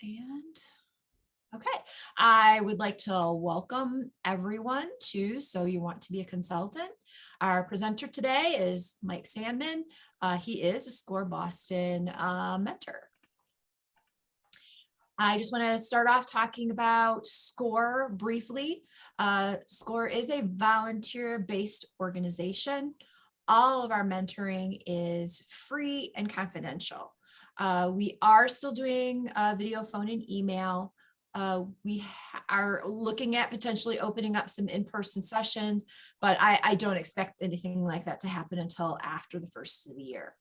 And okay, I would like to welcome everyone to So You Want to Be a Consultant. Our presenter today is Mike Sandman. He is a SCORE Boston mentor. I just want to start off talking about SCORE briefly. SCORE is a volunteer-based organization. All of our mentoring is free and confidential. We are still doing video, phone, and email. We are looking at potentially opening up some in-person sessions, but I don't expect anything like that to happen until after the first of the year.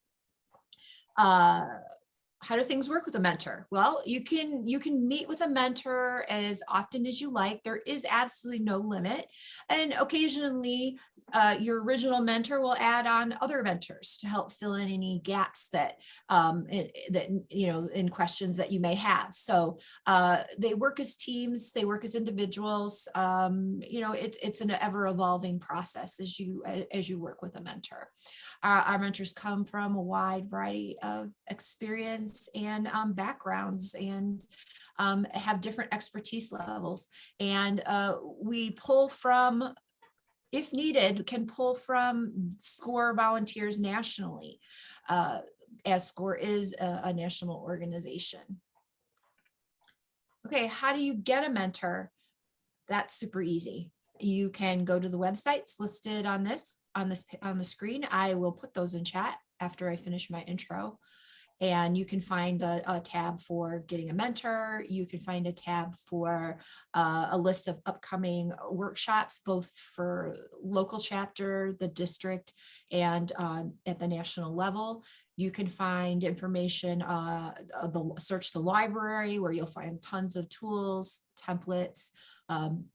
How do things work with a mentor? Well, you can meet with a mentor as often as you like. There is absolutely no limit. And occasionally your original mentor will add on other mentors to help fill in any gaps that in questions that you may have. So they work as teams, they work as individuals. It's an ever evolving process as you work with a mentor. Our mentors come from a wide variety of experience and backgrounds and have different expertise levels. And we pull from, if needed, can pull from SCORE volunteers nationally, as SCORE is a national organization. Okay, how do you get a mentor? That's super easy. You can go to the websites listed on the screen. I will put those in chat after I finish my intro. And you can find a tab for getting a mentor. You can find a tab for a list of upcoming workshops, both for local chapter, the district, and at the national level. You can find information, search the library, where you'll find tons of tools, templates,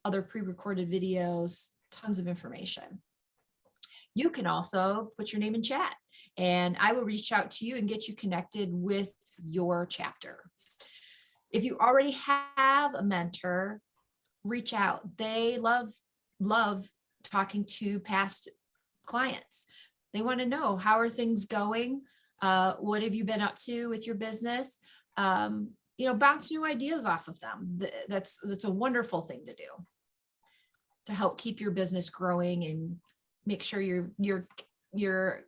other pre-recorded videos, tons of information. You can also put your name in chat and I will reach out to you and get you connected with your chapter. If you already have a mentor, reach out. They love talking to past clients. They want to know, how are things going? What have you been up to with your business? Bounce new ideas off of them. That's a wonderful thing to do to help keep your business growing and make sure you're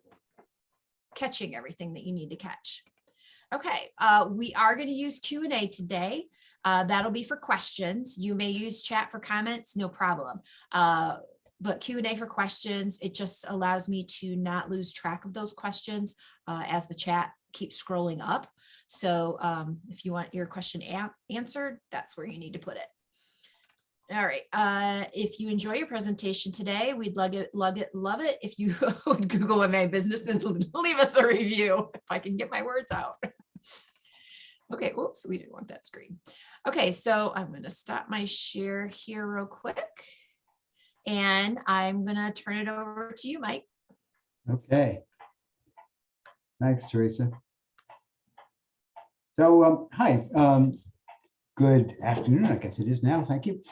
catching everything that you need to catch. Okay, we are going to use Q&A today. That'll be for questions. You may use chat for comments, no problem. But Q&A for questions, it just allows me to not lose track of those questions as the chat keeps scrolling up. So if you want your question answered, that's where you need to put it. All right. If you enjoy your presentation today, we'd love it if you would Google my business and leave us a review if I can get my words out. Okay. Oops, we didn't want that screen. Okay. So I'm going to stop my share here real quick. And I'm going to turn it over to you, Mike. Okay. Thanks, Teresa. So, hi. Good afternoon, I guess it is now. Thank you.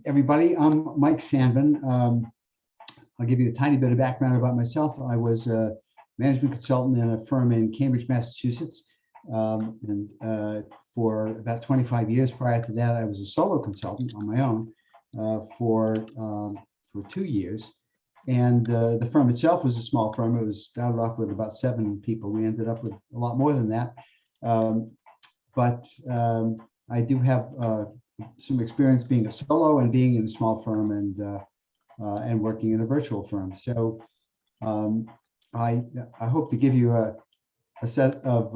Everybody, I'm Mike Sandman. I'll give you a tiny bit of background about myself. I was a management consultant in a firm in Cambridge, Massachusetts. And for about 25 years prior to that, I was a solo consultant on my own for 2 years. And the firm itself was a small firm. It was started off with about 7 people. We ended up with a lot more than that. But I do have some experience being a solo and being in a small firm and working in a virtual firm. So I hope to give you a set of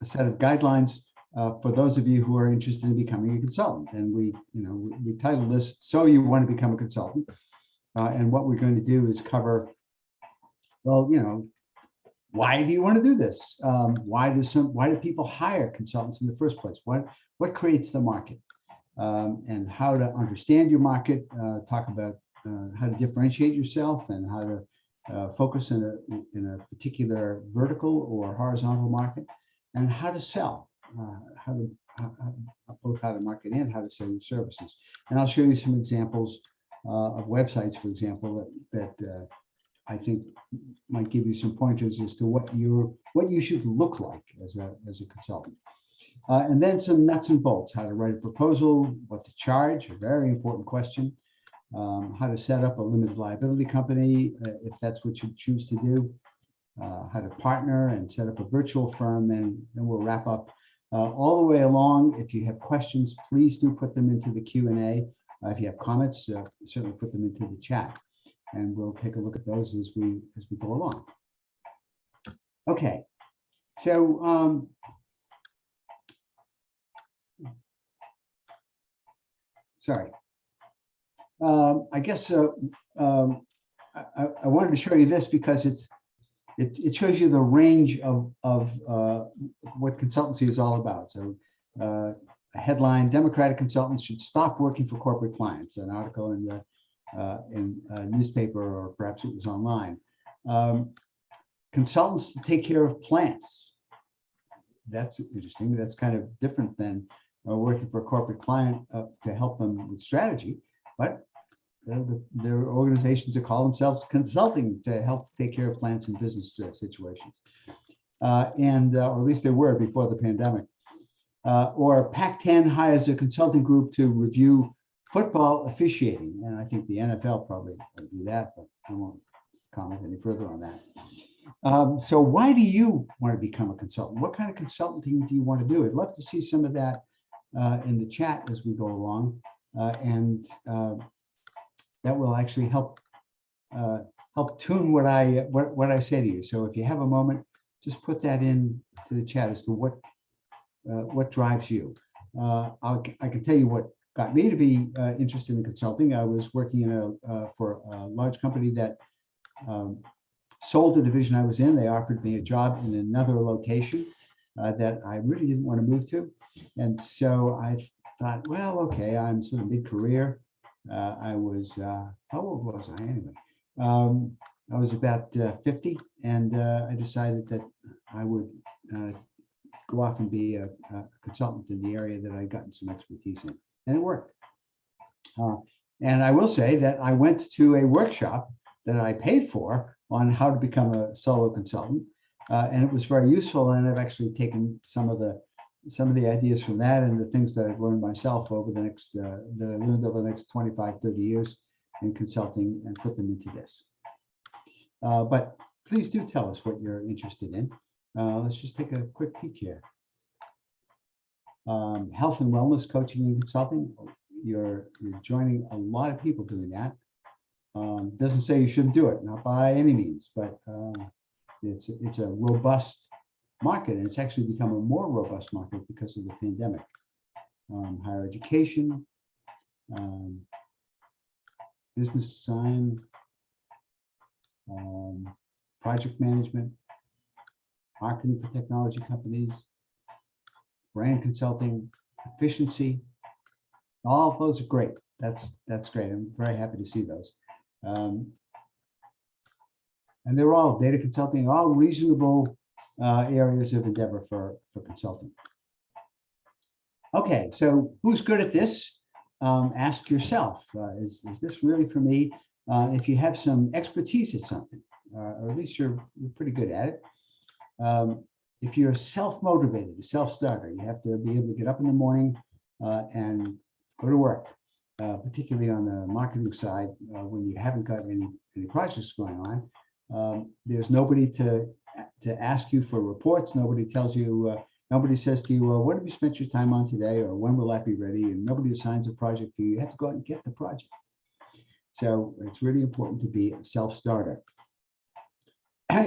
guidelines for those of you who are interested in becoming a consultant. And we titled this "So You Want to Become a Consultant." And what we're going to do is cover, well, why do you want to do this? Why do people hire consultants in the first place? What creates the market? And how to understand your market, talk about how to differentiate yourself and how to focus in a particular vertical or horizontal market, and how to sell, both how to market and how to sell your services. And I'll show you some examples of websites, for example, that I think might give you some pointers as to what you should look like as a consultant. And then some nuts and bolts, how to write a proposal, what to charge, a very important question, how to set up a limited liability company, if that's what you choose to do, how to partner and set up a virtual firm, and then we'll wrap up. All the way along, if you have questions, please do put them into the Q&A. If you have comments, certainly put them into the chat, and we'll take a look at those as we go along. Okay, so sorry. I guess I wanted to show you this because it shows you the range of what consultancy is all about. So a headline: Democratic consultants should stop working for corporate clients. An article in a newspaper, or perhaps it was online. Consultants to take care of plants. That's interesting. That's kind of different than working for a corporate client to help them with strategy, but there are organizations that call themselves consulting to help take care of plants in business situations. Or at least they were before the pandemic. Or Pac-10 hires a consulting group to review football officiating. And I think the NFL probably will do that, but I won't comment any further on that. So why do you want to become a consultant? What kind of consulting do you want to do? I'd love to see some of that in the chat as we go along. That will actually help tune what I say to you. So if you have a moment, just put that in to the chat as to what drives you. I can tell you what got me to be interested in consulting. I was working for a large company that sold the division I was in. They offered me a job in another location that I really didn't want to move to, and so I thought, well, okay, I'm sort of mid-career. I was, how old was I anyway? I was about 50, and I decided that I would go off and be a consultant in the area that I'd gotten some expertise in, and it worked. And I will say that I went to a workshop that I paid for on how to become a solo consultant, and it was very useful. And I've actually taken some of the ideas from that and the things that I've learned myself over the next that I learned over the next 25, 30 years in consulting, and put them into this. But please do tell us what you're interested in. Let's just take a quick peek here. Health and wellness coaching and consulting. You're joining a lot of people doing that. Doesn't say you shouldn't do it, not by any means, but it's a robust market, and it's actually become a more robust market because of the pandemic. Higher education, business design, project management, marketing for technology companies, brand consulting, efficiency. All of those are great. That's great. I'm very happy to see those. And they're all data consulting, all reasonable areas of endeavor for consulting. Okay, so who's good at this? Ask yourself, is this really for me? If you have some expertise at something, or at least you're pretty good at it. If you're self-motivated, a self-starter, you have to be able to get up in the morning and go to work, particularly on the marketing side when you haven't got any projects going on. There's nobody to ask you for reports. Nobody tells you, nobody says to you, well, what have you spent your time on today, or when will that be ready? And nobody assigns a project to you. You have to go out and get the project. So it's really important to be a self-starter.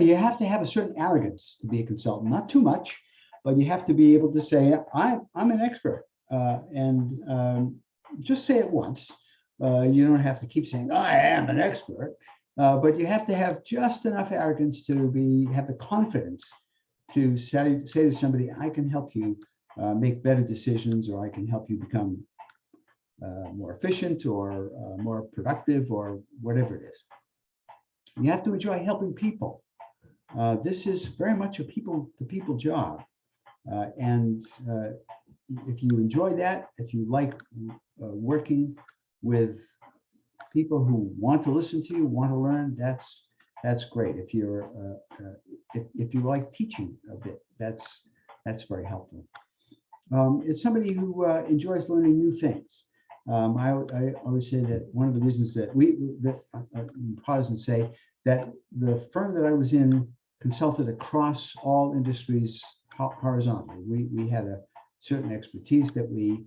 You have to have a certain arrogance to be a consultant, not too much, but you have to be able to say, I'm an expert, and just say it once. You don't have to keep saying, I am an expert, but you have to have just enough arrogance to have the confidence to say to somebody, I can help you make better decisions, or I can help you become more efficient, or more productive, or whatever it is. You have to enjoy helping people. This is very much a people-to-people job. And if you enjoy that, if you like working with people who want to listen to you, want to learn, that's great. If you're if you like teaching a bit, that's very helpful. It's somebody who enjoys learning new things. I always say that one of the reasons that pause and say that the firm that I was in consulted across all industries horizontally. We had a certain expertise that we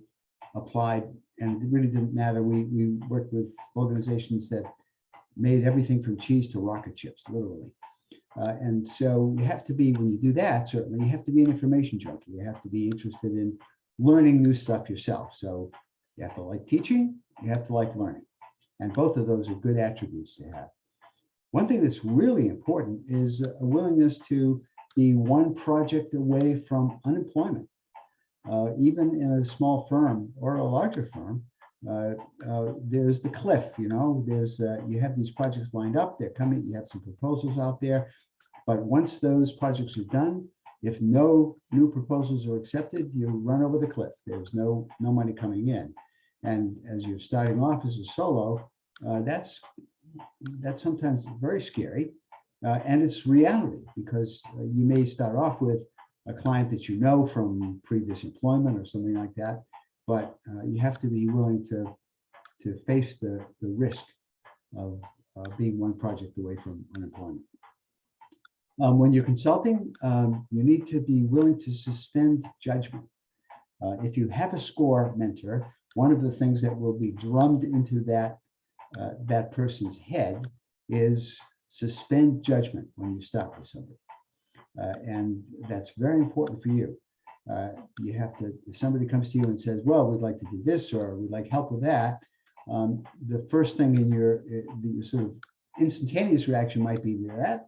applied, and it really didn't matter. We worked with organizations that made everything from cheese to rocket ships, literally. And so you have to be, when you do that, certainly, you have to be an information junkie. You have to be interested in learning new stuff yourself. So you have to like teaching, you have to like learning. And both of those are good attributes to have. One thing that's really important is a willingness to be one project away from unemployment. Even in a small firm or a larger firm, there's the cliff, there's you have these projects lined up, they're coming, you have some proposals out there, but once those projects are done, if no new proposals are accepted, you run over the cliff. There's no money coming in. And as you're starting off as a solo, that's sometimes very scary. And it's reality, because you may start off with a client that you know from previous employment or something like that, but you have to be willing to face the risk of being one project away from unemployment. When you're consulting, you need to be willing to suspend judgment. If you have a SCORE mentor, one of the things that will be drummed into that person's head is suspend judgment when you start with somebody. And that's very important for you. You have to, if somebody comes to you and says, well, we'd like to do this, or we'd like help with that, the first thing in your sort of instantaneous reaction might be, that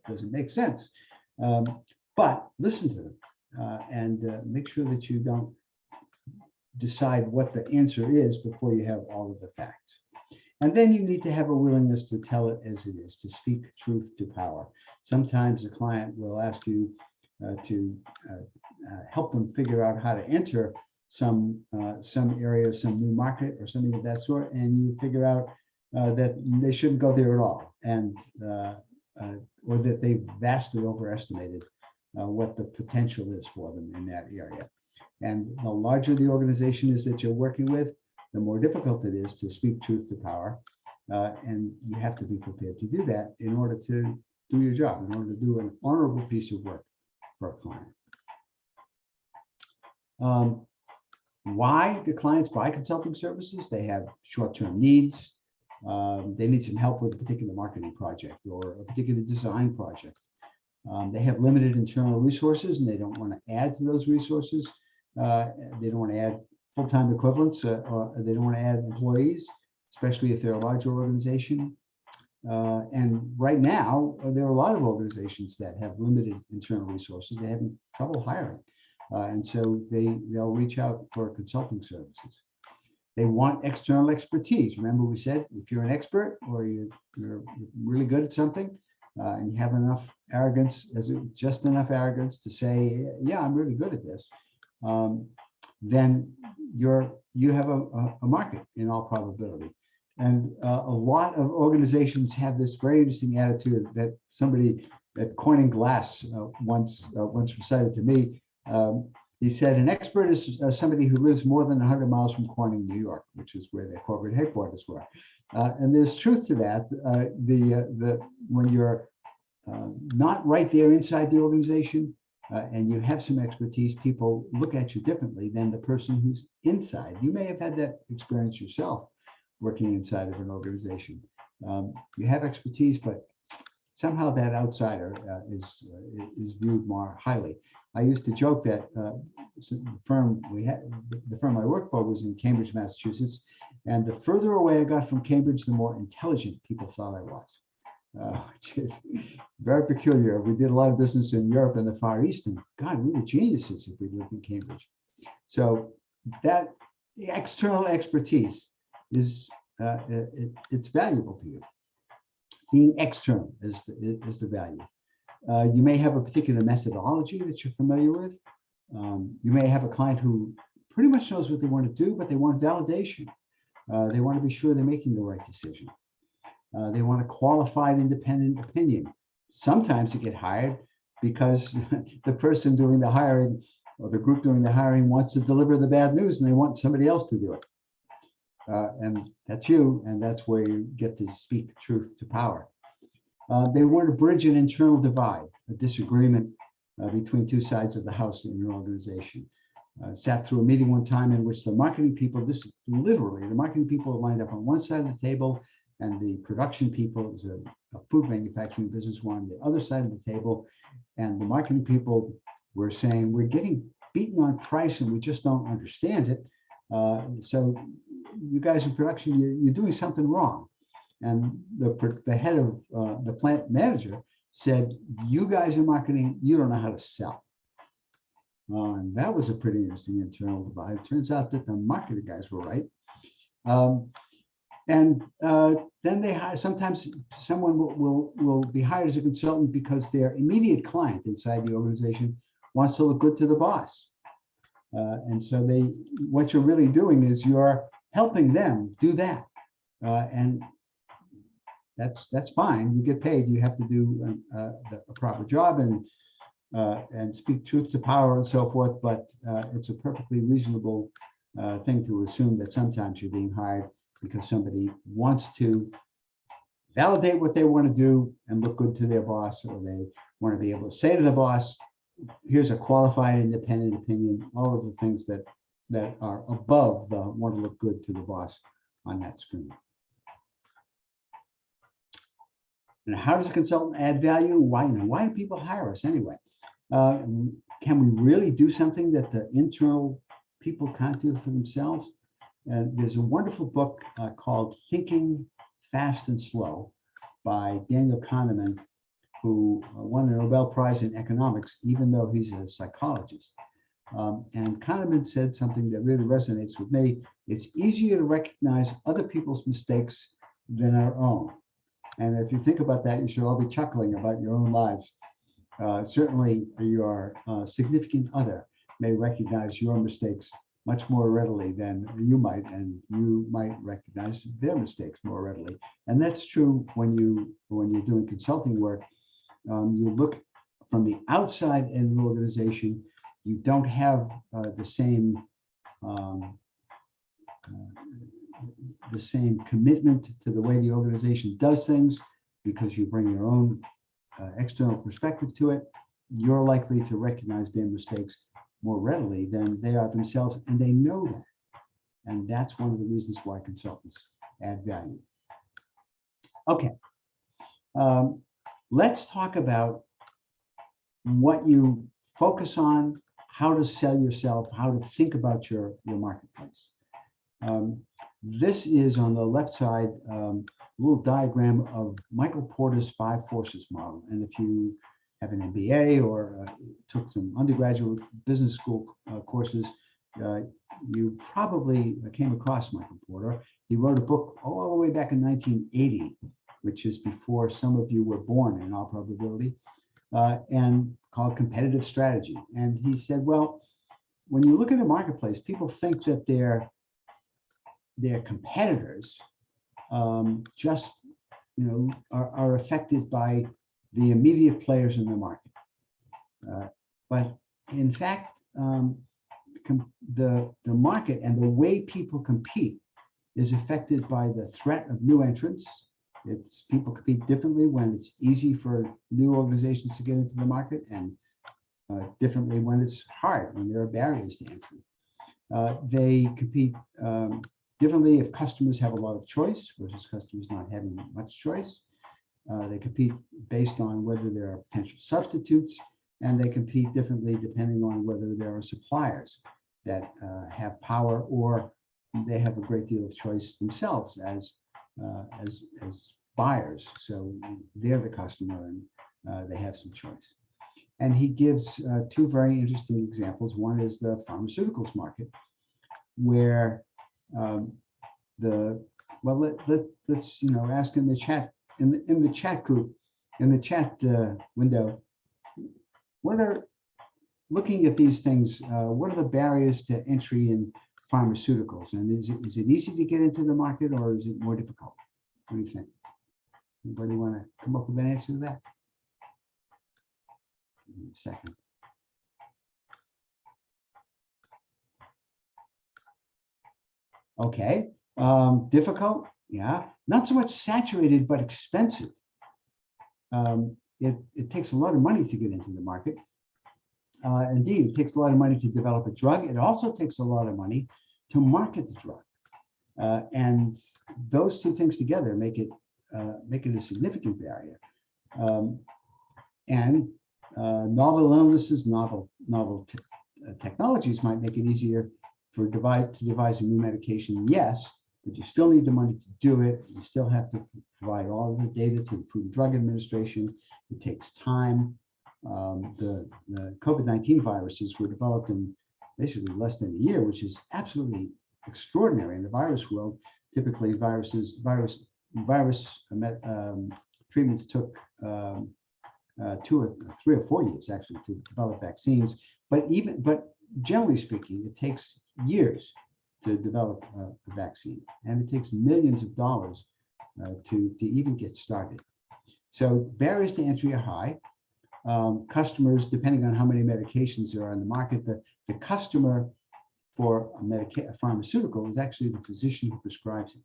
doesn't make sense. But listen to them and make sure that you don't decide what the answer is before you have all of the facts. And then you need to have a willingness to tell it as it is, to speak truth to power. Sometimes a client will ask you to help them figure out how to enter some area, some new market or something of that sort, and you figure out that they shouldn't go there at all, and or that they vastly overestimated what the potential is for them in that area. And the larger the organization is that you're working with, the more difficult it is to speak truth to power. And you have to be prepared to do that in order to do your job, in order to do an honorable piece of work for a client. Why do clients buy consulting services? They have short-term needs. They need some help with a particular marketing project or a particular design project. They have limited internal resources and they don't want to add to those resources. They don't want to add full-time equivalents, or they don't want to add employees, especially if they're a larger organization. And right now, there are a lot of organizations that have limited internal resources. They're having trouble hiring. And so they'll reach out for consulting services. They want external expertise. Remember, we said if you're an expert or you're really good at something and you have enough arrogance, just enough arrogance to say, yeah, I'm really good at this, then you have a market in all probability. And a lot of organizations have this very interesting attitude that somebody at Corning Glass once recited to me. He said, an expert is somebody who lives more than 100 miles from Corning, New York, which is where their corporate headquarters were. And there's truth to that. When you're not right there inside the organization and you have some expertise, people look at you differently than the person who's inside. You may have had that experience yourself working inside of an organization. You have expertise, but somehow that outsider is viewed more highly. I used to joke that the firm I worked for was in Cambridge, Massachusetts, and the further away I got from Cambridge, the more intelligent people thought I was, which is very peculiar. We did a lot of business in Europe and the Far East, and God, we were geniuses if we lived in Cambridge. So that the external expertise is it's valuable to you. Being external is the value. You may have a particular methodology that you're familiar with. You may have a client who pretty much knows what they want to do, but they want validation. They want to be sure they're making the right decision. They want a qualified independent opinion. Sometimes you get hired because the person doing the hiring or the group doing the hiring wants to deliver the bad news and they want somebody else to do it. And that's you, and that's where you get to speak truth to power. They want to bridge an internal divide, a disagreement between two sides of the house in your organization. Sat through a meeting one time in which the marketing people, this is literally, the marketing people lined up on one side of the table and the production people, it was a food manufacturing business, were on the other side of the table. And the marketing people were saying, we're getting beaten on price and we just don't understand it. So you guys in production, you're doing something wrong. And the head of the plant manager said, you guys in marketing, you don't know how to sell. And that was a pretty interesting internal divide. It turns out that the marketing guys were right. Then they hire, sometimes someone will be hired as a consultant because their immediate client inside the organization wants to look good to the boss. And so what you're really doing is you're helping them do that. And that's fine. You get paid. You have to do a proper job and speak truth to power and so forth. But it's a perfectly reasonable thing to assume that sometimes you're being hired because somebody wants to validate what they want to do and look good to their boss, or they want to be able to say to the boss, here's a qualified independent opinion, all of the things that are above the want to look good to the boss on that screen. And how does a consultant add value? Why do people hire us anyway? Can we really do something that the internal people can't do for themselves? There's a wonderful book called Thinking Fast and Slow by Daniel Kahneman, who won the Nobel Prize in economics, even though he's a psychologist. And Kahneman said something that really resonates with me. It's easier to recognize other people's mistakes than our own. And if you think about that, you should all be chuckling about your own lives. Certainly your significant other may recognize your mistakes much more readily than you might, and you might recognize their mistakes more readily. And that's true when you're doing consulting work. You look from the outside in an organization, you don't have the same commitment to the way the organization does things because you bring your own external perspective to it. You're likely to recognize their mistakes more readily than they are themselves, and they know that. And that's one of the reasons why consultants add value. Okay, let's talk about what you focus on, how to sell yourself, how to think about your marketplace. This is on the left side, a little diagram of Michael Porter's 5 forces model. And if you have an MBA or took some undergraduate business school courses, you probably came across Michael Porter. He wrote a book all the way back in 1980, which is before some of you were born in all probability, and called Competitive Strategy. And he said, well, when you look at the marketplace, people think that their competitors just are affected by the immediate players in the market. But in fact, the market and the way people compete is affected by the threat of new entrants. People compete differently when it's easy for new organizations to get into the market, and differently when it's hard, when there are barriers to entry. They compete differently if customers have a lot of choice versus customers not having much choice. They compete based on whether there are potential substitutes, and they compete differently depending on whether there are suppliers that have power or they have a great deal of choice themselves as buyers. So they're the customer and they have some choice. And he gives 2 very interesting examples. One is the pharmaceuticals market, where let's ask in the chat, in the chat group, in the chat window, looking at these things, what are the barriers to entry in pharmaceuticals? And is it easy to get into the market, or is it more difficult? What do you think? Anybody want to come up with an answer to that? Give me a second. Okay. Difficult? Yeah. Not so much saturated, but expensive. It takes a lot of money to get into the market. Indeed, it takes a lot of money to develop a drug. It also takes a lot of money to market the drug. And those two things together make it a significant barrier. Novel illnesses, novel technologies might make it easier to devise a new medication, yes, but you still need the money to do it. You still have to provide all of the data to the Food and Drug Administration. It takes time. The COVID-19 viruses were developed in basically less than a year, which is absolutely extraordinary in the virus world. Typically, virus treatments took 2 or 3 or 4 years actually to develop vaccines. But generally speaking, it takes years to develop a vaccine, and it takes millions of dollars to even get started. So barriers to entry are high. Customers, depending on how many medications there are in the market, the customer for a pharmaceutical is actually the physician who prescribes it.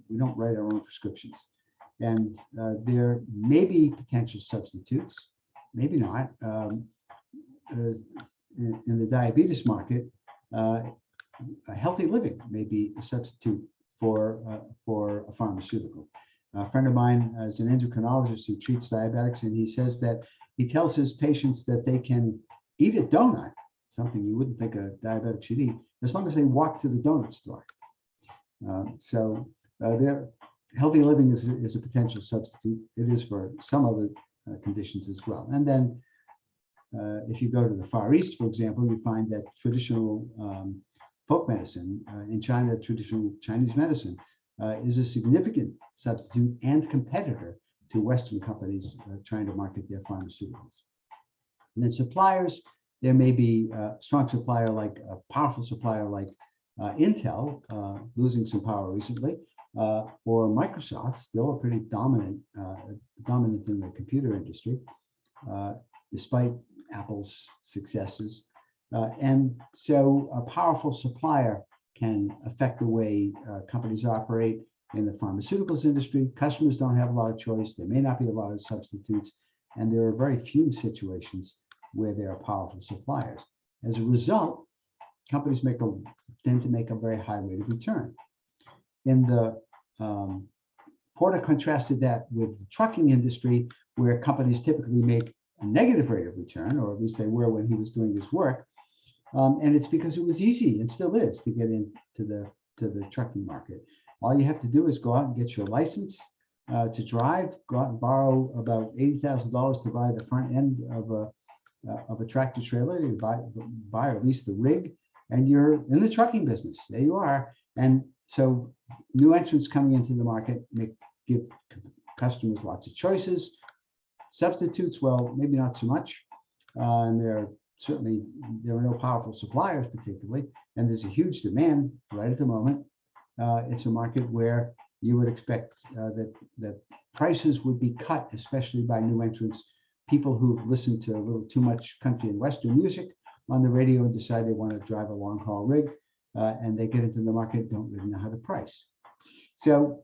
We don't write our own prescriptions. And there may be potential substitutes, maybe not. In the diabetes market, a healthy living may be a substitute for a pharmaceutical. A friend of mine is an endocrinologist who treats diabetics, and he says that he tells his patients that they can eat a donut, something you wouldn't think a diabetic should eat, as long as they walk to the donut store. Healthy living is a potential substitute. It is for some other conditions as well. And then if you go to the Far East, for example, you find that traditional folk medicine in China, traditional Chinese medicine, is a significant substitute and competitor to Western companies trying to market their pharmaceuticals. And then suppliers, there may be a strong supplier like a powerful supplier like Intel, losing some power recently, or Microsoft, still a pretty dominant in the computer industry, despite Apple's successes. And so a powerful supplier can affect the way companies operate in the pharmaceuticals industry. Customers don't have a lot of choice. There may not be a lot of substitutes, and there are very few situations where there are powerful suppliers. As a result, companies tend to make a very high rate of return. In the Porter contrasted that with the trucking industry, where companies typically make a negative rate of return, or at least they were when he was doing his work. And it's because it was easy, and still is, to get into the trucking market. All you have to do is go out and get your license to drive, go out and borrow about $80,000 to buy the front end of a tractor trailer. You buy or lease the rig, and you're in the trucking business. There you are. And so new entrants coming into the market give customers lots of choices. Substitutes, well, maybe not so much. And there are no powerful suppliers particularly, and there's a huge demand right at the moment. It's a market where you would expect that prices would be cut, especially by new entrants, people who've listened to a little too much country and Western music on the radio and decide they want to drive a long haul rig, and they get into the market, don't really know how to price. So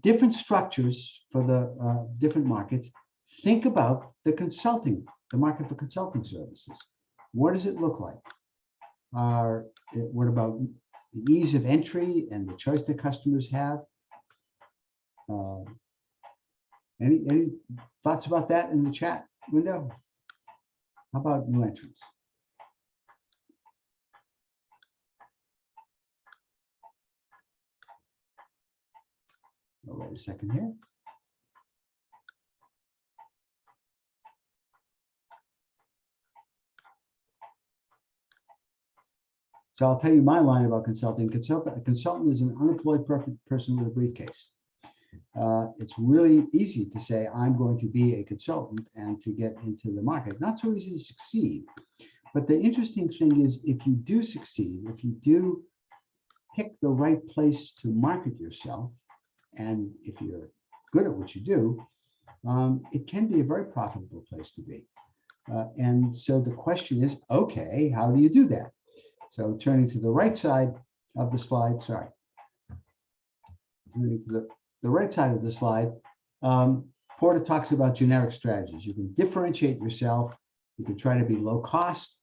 different structures for the different markets. Think about the market for consulting services. What does it look like? What about the ease of entry and the choice that customers have? Any thoughts about that in the chat window? How about new entrants? Wait a second here. So I'll tell you my line about consulting. A consultant is an unemployed person with a briefcase. It's really easy to say, I'm going to be a consultant and to get into the market. Not so easy to succeed. But the interesting thing is, if you do succeed, if you do pick the right place to market yourself, and if you're good at what you do, it can be a very profitable place to be. And so the question is, okay, how do you do that? So turning to the right side, of the slide, sorry. Turning to the right side of the slide, Porter talks about generic strategies. You can differentiate yourself. You can try to be low cost.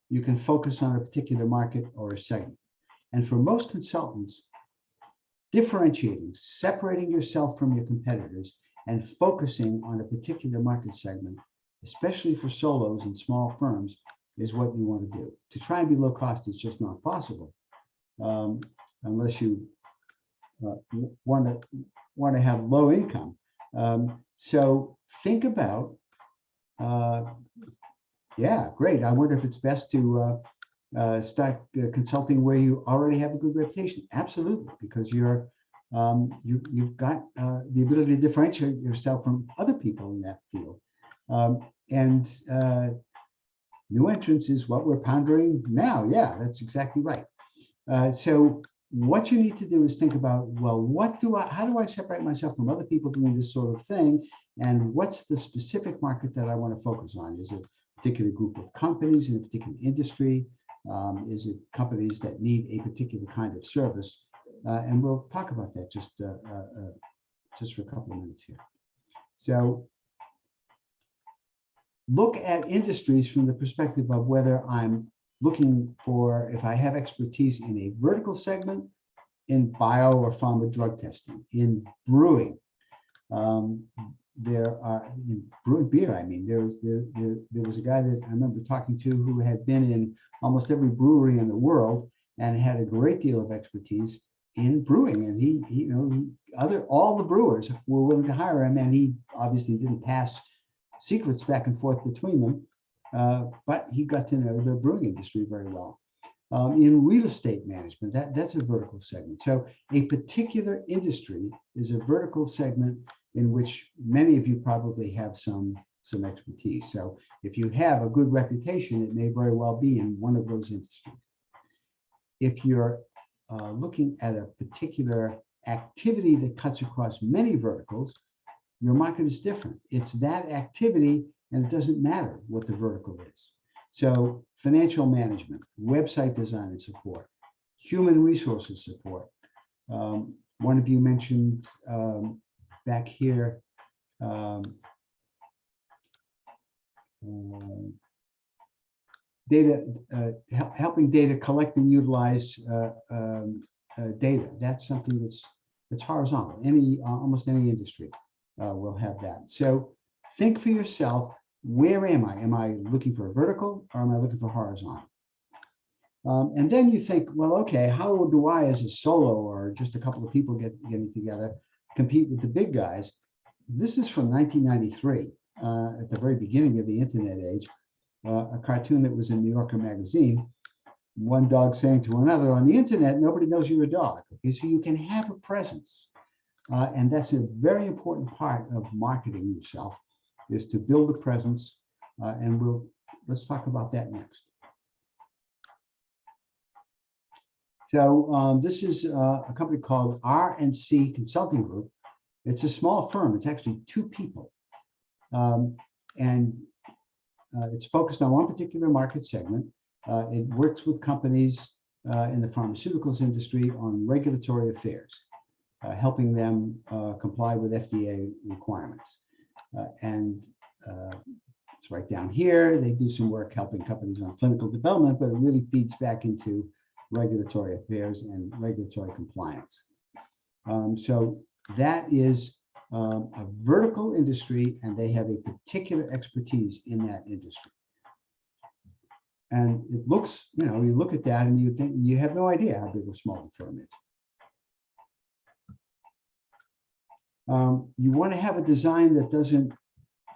You can focus on a particular market or a segment. And for most consultants, differentiating, separating yourself from your competitors and focusing on a particular market segment, especially for solos and small firms, is what you want to do. To try and be low cost is just not possible unless you want to have low income. So think about, yeah, great. I wonder if it's best to start consulting where you already have a good reputation. Absolutely, because you've got the ability to differentiate yourself from other people in that field. New entrants is what we're pondering now. Yeah, that's exactly right. So what you need to do is think about, well, how do I separate myself from other people doing this sort of thing? And what's the specific market that I want to focus on? Is it a particular group of companies in a particular industry? Is it companies that need a particular kind of service? And we'll talk about that just for a couple of minutes here. So look at industries from the perspective of whether I'm looking for, if I have expertise in a vertical segment, in bio or pharma drug testing, in brewing. There are, in brewing beer, I mean, there was a guy that I remember talking to who had been in almost every brewery in the world and had a great deal of expertise in brewing. And all the brewers were willing to hire him, and he obviously didn't pass secrets back and forth between them, but he got to know the brewing industry very well. In real estate management, that's a vertical segment. So a particular industry is a vertical segment in which many of you probably have some expertise. So if you have a good reputation, it may very well be in one of those industries. If you're looking at a particular activity that cuts across many verticals, your market is different. It's that activity, and it doesn't matter what the vertical is. So financial management, website design and support, human resources support. One of you mentioned back here, helping data collect and utilize data. That's something that's horizontal. Almost any industry will have that. So think for yourself, where am I? Am I looking for a vertical or am I looking for horizontal? And then you think, well, okay, how do I, as a solo or just a couple of people getting together, compete with the big guys? This is from 1993, at the very beginning of the internet age, a cartoon that was in New Yorker magazine. One dog saying to another, on the internet, nobody knows you're a dog. Okay, so you can have a presence. And that's a very important part of marketing yourself, is to build a presence. And let's talk about that next. So this is a company called R&C Consulting Group. It's a small firm. It's actually 2 people. And it's focused on one particular market segment. It works with companies in the pharmaceuticals industry on regulatory affairs, helping them comply with FDA requirements. And it's right down here. They do some work helping companies on clinical development, but it really feeds back into regulatory affairs and regulatory compliance. So that is a vertical industry, and they have a particular expertise in that industry. And it looks, you look at that and you think, you have no idea how big or small the firm is. You want to have a design that doesn't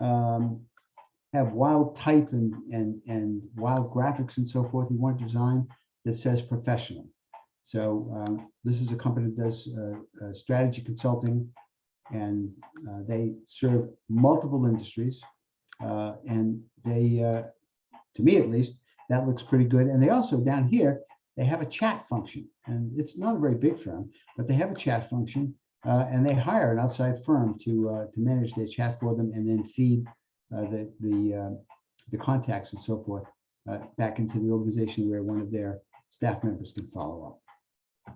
have wild type and wild graphics and so forth. You want a design that says professional. So this is a company that does strategy consulting, and they serve multiple industries. And they, to me at least, that looks pretty good. And they also, down here, they have a chat function. And it's not a very big firm, but they have a chat function. And they hire an outside firm to manage their chat for them, and then feed the contacts and so forth back into the organization where one of their staff members can follow up.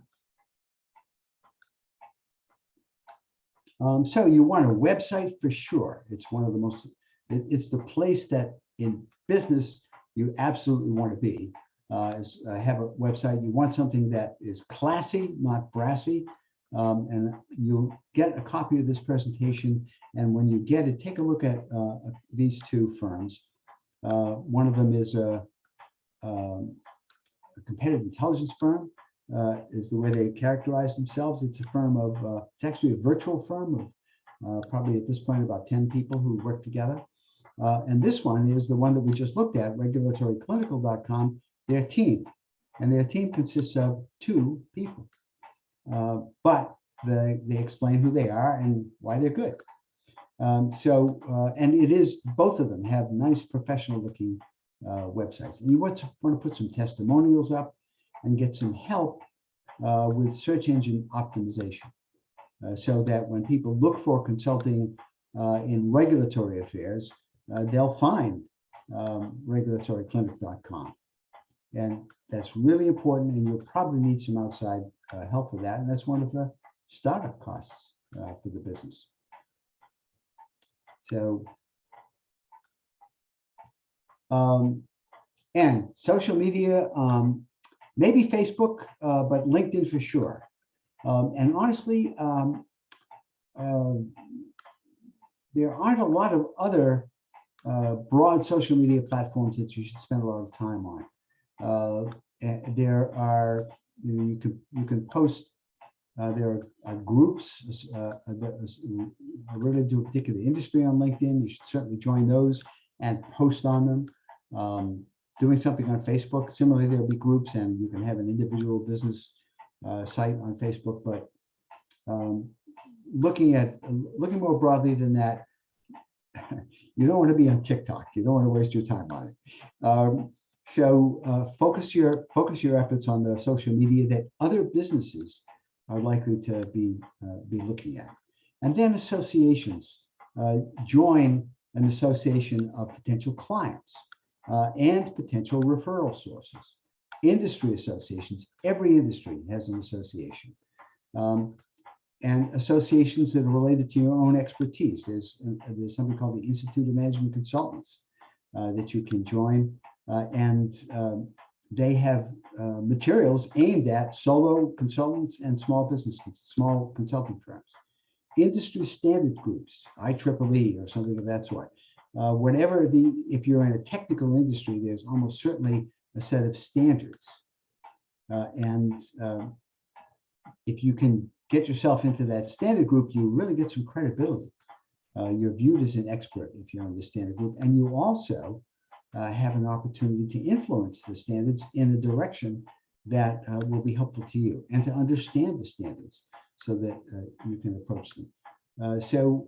So you want a website for sure. It's one of the most, it's the place that in business you absolutely want to be. Have a website. You want something that is classy, not brassy. And you'll get a copy of this presentation. And when you get it, take a look at these two firms. One of them is a competitive intelligence firm, is the way they characterize themselves. It's a firm of, it's actually a virtual firm of probably at this point about 10 people who work together. And this one is the one that we just looked at, regulatoryclinical.com, their team. And their team consists of 2 people. But they explain who they are and why they're good. And it is, both of them have nice professional looking websites. And you want to put some testimonials up and get some help with search engine optimization, so that when people look for consulting in regulatory affairs, they'll find regulatoryclinic.com. And that's really important, and you'll probably need some outside help for that. And that's one of the startup costs for the business. So, and social media, maybe Facebook, but LinkedIn for sure. And honestly, there aren't a lot of other broad social media platforms that you should spend a lot of time on. There are, you can post. There are groups related to a particular industry on LinkedIn. You should certainly join those and post on them. Doing something on Facebook. Similarly, there'll be groups, and you can have an individual business site on Facebook. But looking more broadly than that, you don't want to be on TikTok. You don't want to waste your time on it. So focus your efforts on the social media that other businesses are likely to be looking at. And then associations. Join an association of potential clients and potential referral sources. Industry associations. Every industry has an association. And associations that are related to your own expertise. There's something called the Institute of Management Consultants that you can join. And they have materials aimed at solo consultants and small consulting firms. Industry standard groups, IEEE or something of that sort. If you're in a technical industry, there's almost certainly a set of standards. And if you can get yourself into that standard group, you really get some credibility. You're viewed as an expert if you're in the standard group, and you also have an opportunity to influence the standards in a direction that will be helpful to you, and to understand the standards so that you can approach them. So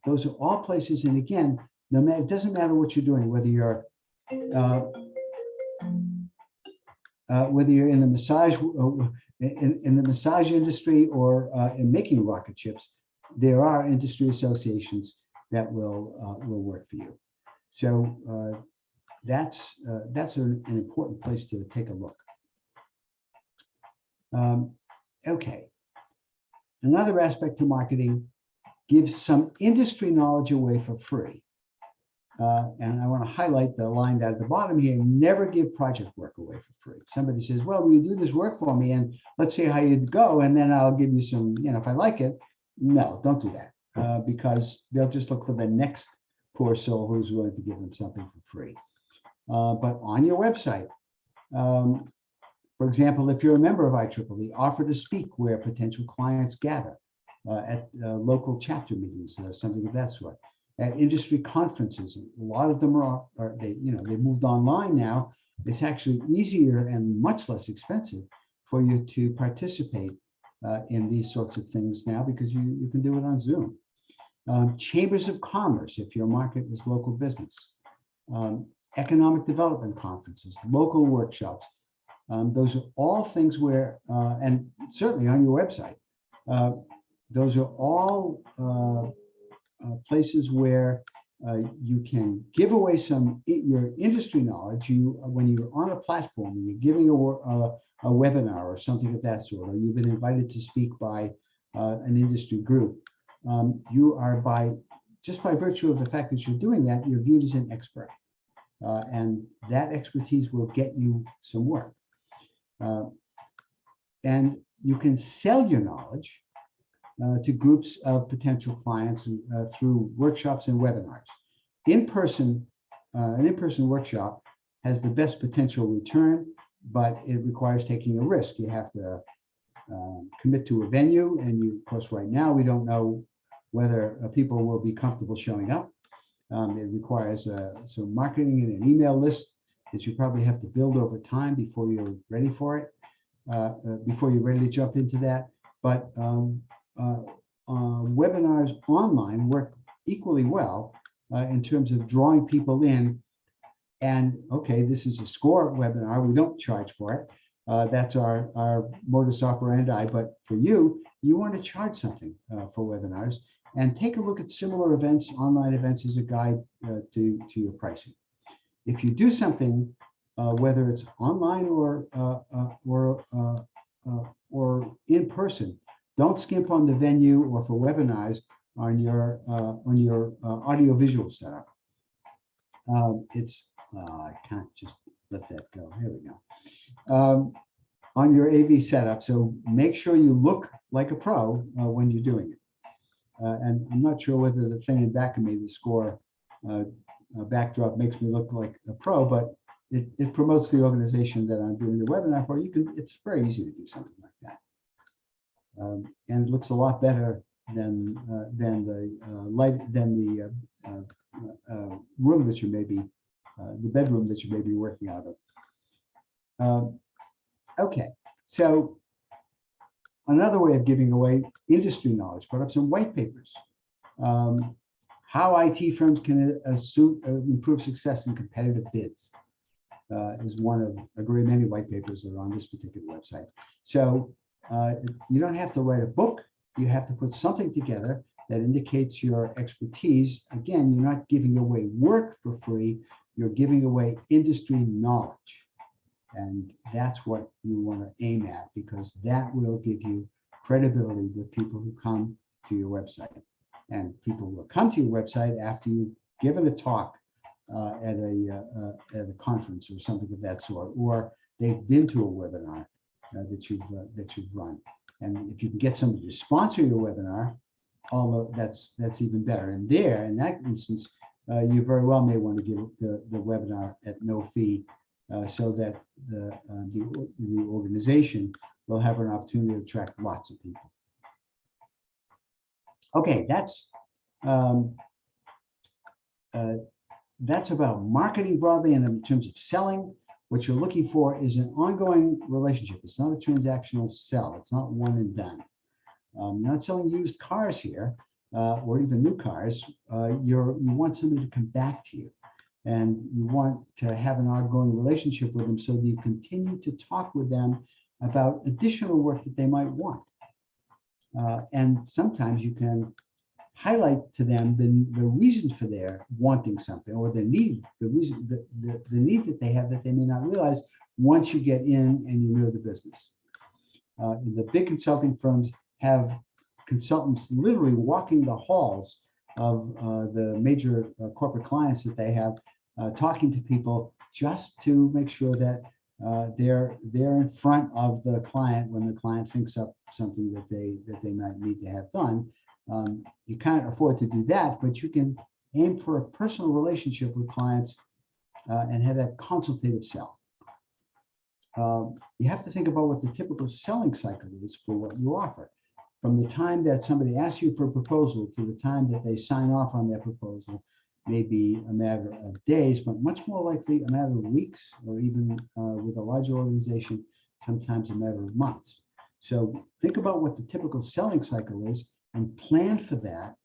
those are all places, and again, it doesn't matter what you're doing, whether you're in the massage industry or in making rocket ships, there are industry associations that will work for you. So that's an important place to take a look. Okay. Another aspect to marketing gives some industry knowledge away for free. And I want to highlight the line down at the bottom here: never give project work away for free. Somebody says, well, will you do this work for me? And let's see how you go. And then I'll give you some, if I like it. No, don't do that, because they'll just look for the next poor soul who's willing to give them something for free. But on your website, for example, if you're a member of IEEE, offer to speak where potential clients gather at local chapter meetings, something of that sort. At industry conferences, a lot of them they moved online now. It's actually easier and much less expensive for you to participate in these sorts of things now, because you can do it on Zoom. Chambers of commerce, if your market is local business. Economic development conferences, local workshops. Those are all things where, and certainly on your website, those are all places where you can give away some your industry knowledge. When you're on a platform and you're giving a webinar or something of that sort, or you've been invited to speak by an industry group, you are just by virtue of the fact that you're doing that, you're viewed as an expert. And that expertise will get you some work. And you can sell your knowledge to groups of potential clients through workshops and webinars. An in-person workshop has the best potential return, but it requires taking a risk. You have to commit to a venue, and of course, right now we don't know whether people will be comfortable showing up. It requires some marketing and an email list that you probably have to build over time before you're ready for it, before you're ready to jump into that. But webinars online work equally well in terms of drawing people in. And okay, this is a SCORE webinar. We don't charge for it. That's our modus operandi. But for you, you want to charge something for webinars, and take a look at similar events, online events, as a guide to your pricing. If you do something, whether it's online or in person, don't skimp on the venue or for webinars on your audio-visual setup. I can't just let that go. Here we go. On your AV setup, so make sure you look like a pro when you're doing it. And I'm not sure whether the thing in back of me, the SCORE backdrop, makes me look like a pro, but it promotes the organization that I'm doing the webinar for. It's very easy to do something like that, and it looks a lot better than the room that you may be, the bedroom that you may be working out of. Okay, so another way of giving away industry knowledge, put up some white papers. How IT firms can improve success in competitive bids is one of a great many white papers that are on this particular website. So you don't have to write a book. You have to put something together that indicates your expertise. Again, you're not giving away work for free. You're giving away industry knowledge. And that's what you want to aim at, because that will give you credibility with people who come to your website. And people will come to your website after you've given a talk at a conference or something of that sort, or they've been to a webinar that you've run. And if you can get somebody to sponsor your webinar, that's even better. And there, in that instance, you very well may want to give the webinar at no fee, so that the organization will have an opportunity to attract lots of people. Okay, that's about marketing broadly, and in terms of selling. What you're looking for is an ongoing relationship. It's not a transactional sell. It's not one and done. You're not selling used cars here, or even new cars. You want somebody to come back to you, and you want to have an ongoing relationship with them, so that you continue to talk with them about additional work that they might want. And sometimes you can highlight to them the reason for their wanting something, or the need that they have that they may not realize once you get in and you know the business. The big consulting firms have consultants literally walking the halls of the major corporate clients that they have, talking to people just to make sure that they're in front of the client when the client thinks up something that they might need to have done. You can't afford to do that, but you can aim for a personal relationship with clients and have that consultative sell. You have to think about what the typical selling cycle is for what you offer. From the time that somebody asks you for a proposal to the time that they sign off on their proposal may be a matter of days, but much more likely a matter of weeks, or even with a larger organization, sometimes a matter of months. So think about what the typical selling cycle is and plan for that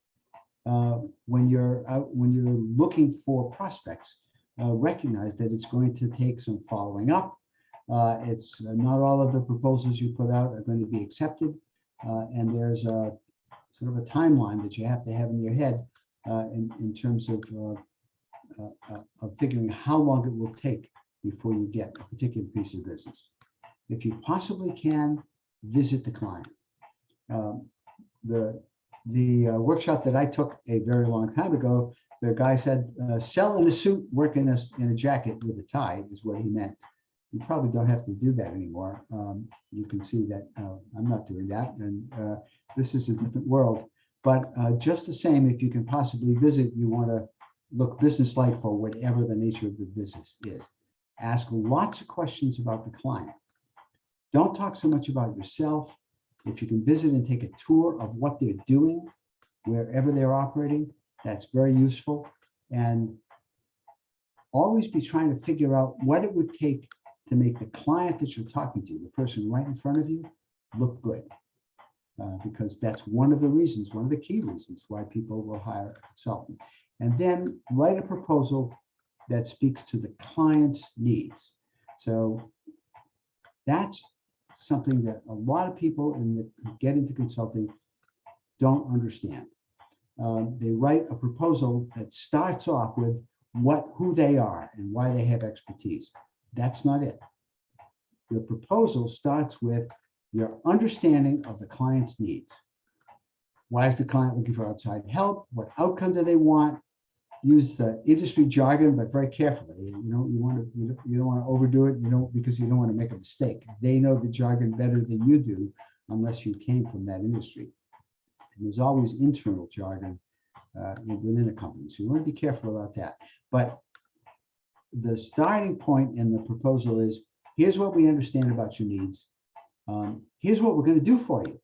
when you're looking for prospects. Recognize that it's going to take some following up. It's not all of the proposals you put out are going to be accepted, and there's a sort of a timeline that you have to have in your head in terms of figuring how long it will take before you get a particular piece of business. If you possibly can, visit the client. the workshop that I took a very long time ago, the guy said, sell in a suit, work in a jacket with a tie is what he meant. You probably don't have to do that anymore. You can see that I'm not doing that, and this is a different world. But just the same, if you can possibly visit, you want to look businesslike for whatever the nature of the business is. Ask lots of questions about the client. Don't talk so much about yourself. If you can visit and take a tour of what they're doing, wherever they're operating, that's very useful. And always be trying to figure out what it would take to make the client that you're talking to, the person right in front of you, look good. Because that's one of the reasons, one of the key reasons why people will hire a consultant. And then write a proposal that speaks to the client's needs. So that's something that a lot of people who get into consulting don't understand. They write a proposal that starts off with who they are and why they have expertise. That's not it. Your proposal starts with your understanding of the client's needs. Why is the client looking for outside help? What outcome do they want? Use the industry jargon, but very carefully. You don't want to overdo it. Because you don't want to make a mistake. They know the jargon better than you do, unless you came from that industry. And there's always internal jargon within a company, so you want to be careful about that. But the starting point in the proposal is: here's what we understand about your needs. Here's what we're going to do for you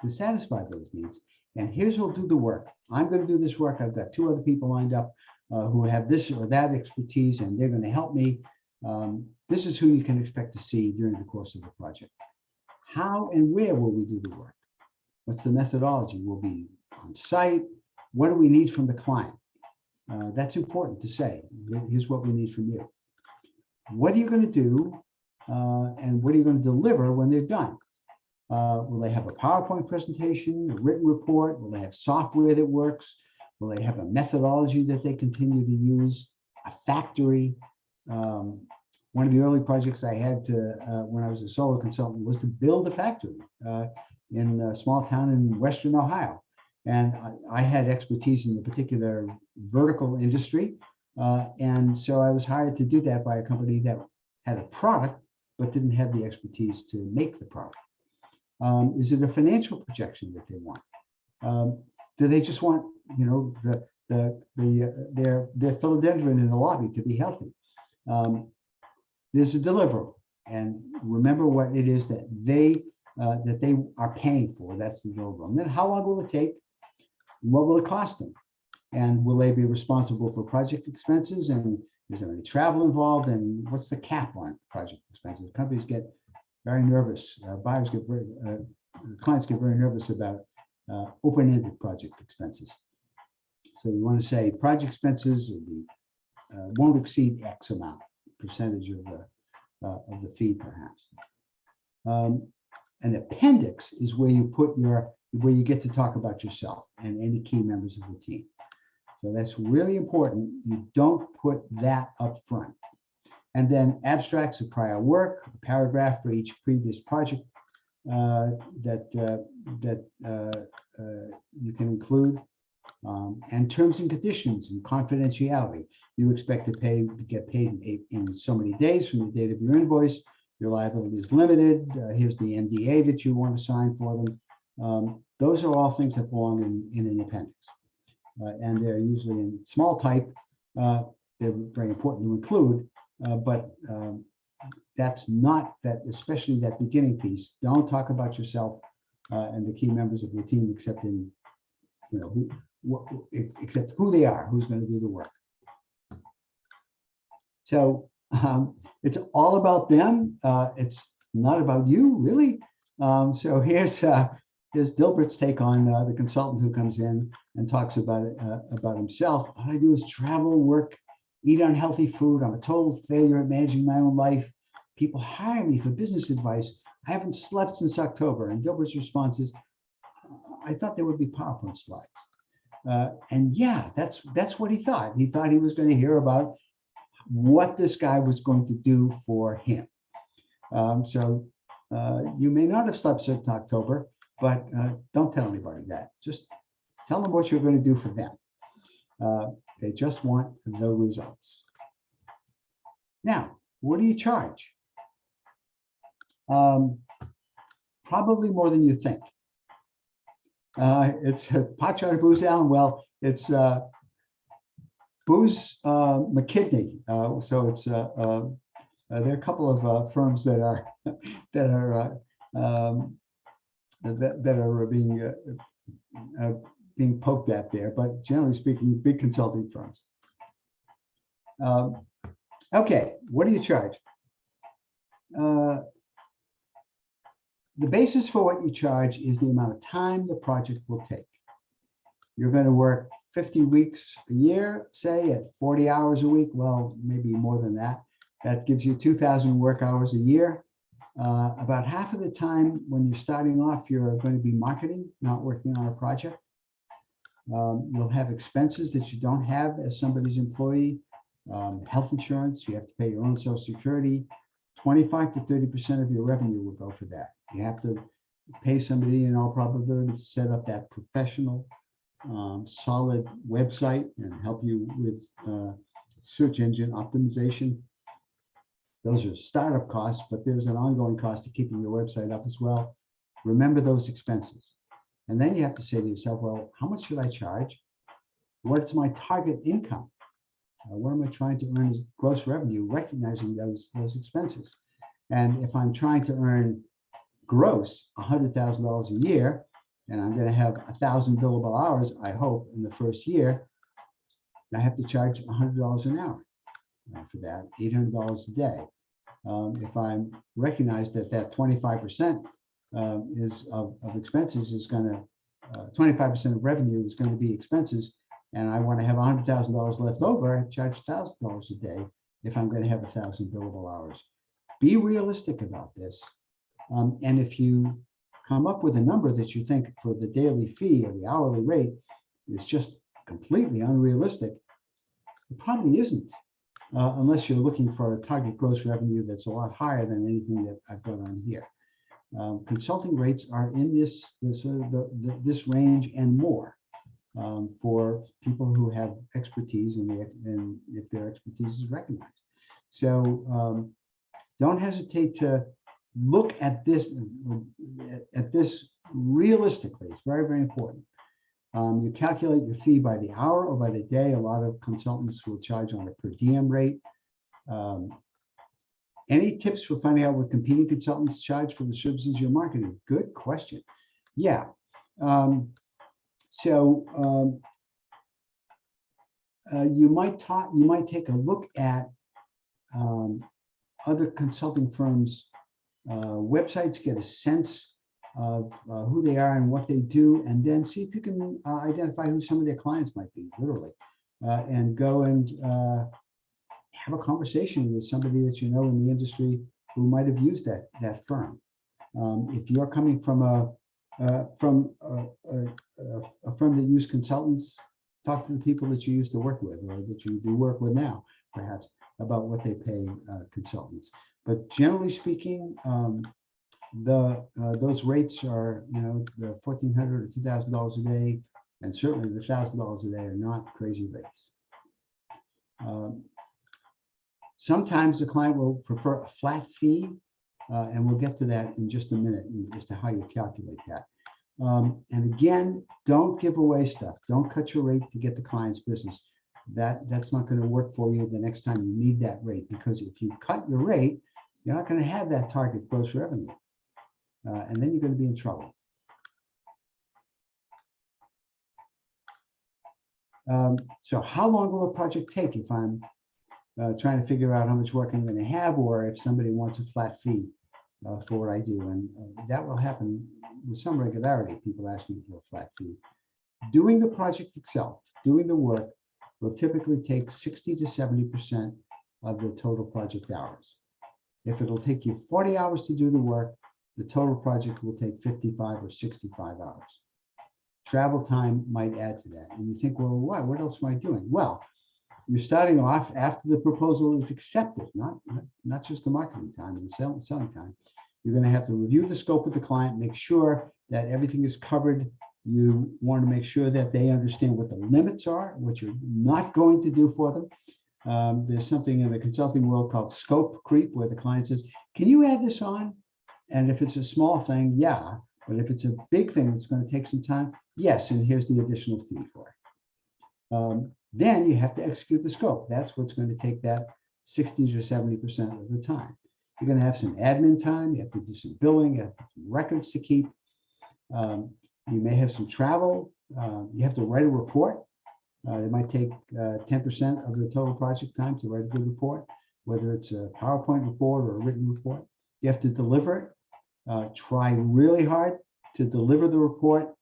to satisfy those needs. And here's who'll do the work. I'm going to do this work. I've got 2 other people lined up who have this or that expertise, and they're going to help me. This is who you can expect to see during the course of the project. How and where will we do the work? What's the methodology? Will be on site? What do we need from the client? That's important to say. Here's what we need from you. What are you going to do? And what are you going to deliver when they're done? Will they have a PowerPoint presentation, a written report? Will they have software that works? Will they have a methodology that they continue to use? A factory? One of the early projects I had when I was a solo consultant was to build a factory in a small town in Western Ohio. And I had expertise in the particular vertical industry. And so I was hired to do that by a company that had a product, but didn't have the expertise to make the product. Is it a financial projection that they want? Do they just want, their philodendron in the lobby to be healthy? There's a deliverable, and remember what it is that they are paying for. That's the deliverable. And then how long will it take? What will it cost them? And will they be responsible for project expenses? And is there any travel involved? And what's the cap on project expenses? Companies get very nervous. Clients get very nervous about open-ended project expenses. So you want to say project expenses will be won't exceed X amount, percentage of the fee, perhaps. An appendix is where you put where you get to talk about yourself and any key members of the team. So that's really important. You don't put that up front. And then abstracts of prior work, a paragraph for each previous project that you can include, and terms and conditions and confidentiality. You expect to get paid in so many days from the date of your invoice. Your liability is limited. Here's the NDA that you want to sign for them. Those are all things that belong in an appendix, and they're usually in small type. They're very important to include. But that's not that, especially that beginning piece. Don't talk about yourself and the key members of the team, except in, except who they are, who's going to do the work. So it's all about them. It's not about you, really. So here's Dilbert's take on the consultant who comes in and talks about himself. All I do is travel, work, eat unhealthy food. I'm a total failure at managing my own life. People hire me for business advice. I haven't slept since October. And Dilbert's response is, I thought there would be PowerPoint slides. And yeah, that's what he thought. He thought he was going to hear about what this guy was going to do for him. So you may not have slept since October, but don't tell anybody that. Just Tell them what you're going to do for them. They just want the results. Now, what do you charge? Probably more than you think. It's pot shot of Booz Allen. Well, it's Booz McKinney. So it's there are a couple of firms that are being poked at there, but generally speaking, big consulting firms. Okay, what do you charge? The basis for what you charge is the amount of time the project will take. You're going to work 50 weeks a year, say at 40 hours a week. Well, maybe more than that. That gives you 2,000 work hours a year. About half of the time when you're starting off, you're going to be marketing, not working on a project. You'll have expenses that you don't have as somebody's employee. Health insurance, you have to pay your own Social Security. 25 to 30% of your revenue will go for that. You have to pay somebody in all probability to set up that professional, solid website and help you with search engine optimization. Those are startup costs, but there's an ongoing cost to keeping your website up as well. Remember those expenses. And then you have to say to yourself, well, how much should I charge? What's my target income? What am I trying to earn as gross revenue, recognizing those expenses? And if I'm trying to earn gross $100,000 a year, and I'm going to have 1,000 billable hours, I hope, in the first year, I have to charge $100 an hour for that, $800 a day. If I'm recognized that 25% is of expenses is going to 25% of revenue is going to be expenses, and I want to have $100,000 left over, I charge $1,000 a day if I'm going to have 1,000 billable hours. Be realistic about this. And if you come up with a number that you think for the daily fee or the hourly rate is just completely unrealistic, it probably isn't, unless you're looking for a target gross revenue that's a lot higher than anything that I've got on here. Consulting rates are in this range and more for people who have expertise and if their expertise is recognized. So don't hesitate to look at this realistically. It's very, very important. You calculate your fee by the hour or by the day. A lot of consultants will charge on a per diem rate. Any tips for finding out what competing consultants charge for the services you're marketing? Good question. Yeah. You might take a look at other consulting firms' websites, get a sense of who they are and what they do, and then see if you can identify who some of their clients might be, literally, and go and have a conversation with somebody that you know in the industry who might have used that firm. If you're coming from a firm that used consultants, talk to the people that you used to work with or that you do work with now, perhaps, about what they pay consultants. But generally speaking, those rates are, the $1,400 or $2,000 a day, and certainly the $1,000 a day are not crazy rates. Sometimes the client will prefer a flat fee, and we'll get to that in just a minute as to how you calculate that. And again, don't give away stuff. Don't cut your rate to get the client's business. That's not going to work for you the next time you need that rate, because if you cut your rate, you're not going to have that target gross revenue. And then you're going to be in trouble. So how long will a project take if I'm trying to figure out how much work I'm going to have, or if somebody wants a flat fee for what I do? And that will happen with some regularity, people asking for a flat fee. Doing the project itself, doing the work, will typically take 60 to 70% of the total project hours. If it'll take you 40 hours to do the work, the total project will take 55 or 65 hours. Travel time might add to that. And you think, well, what else am I doing? Well, you're starting off after the proposal is accepted, not just the marketing time and the selling time. You're going to have to review the scope with the client, make sure that everything is covered You want to make sure that they understand what the limits are, what you're not going to do for them. There's something in the consulting world called scope creep, where the client says, can you add this on? And if it's a small thing, yeah. But if it's a big thing that's going to take some time, yes, and here's the additional fee for it. Then you have to execute the scope. That's what's going to take that 60 to 70% of the time. You're going to have some admin time. You have to do some billing. You have some records to keep. You may have some travel. You have to write a report. It might take 10% of the total project time to write a good report, whether it's a PowerPoint report or a written report. You have to deliver it. Try really hard to deliver the report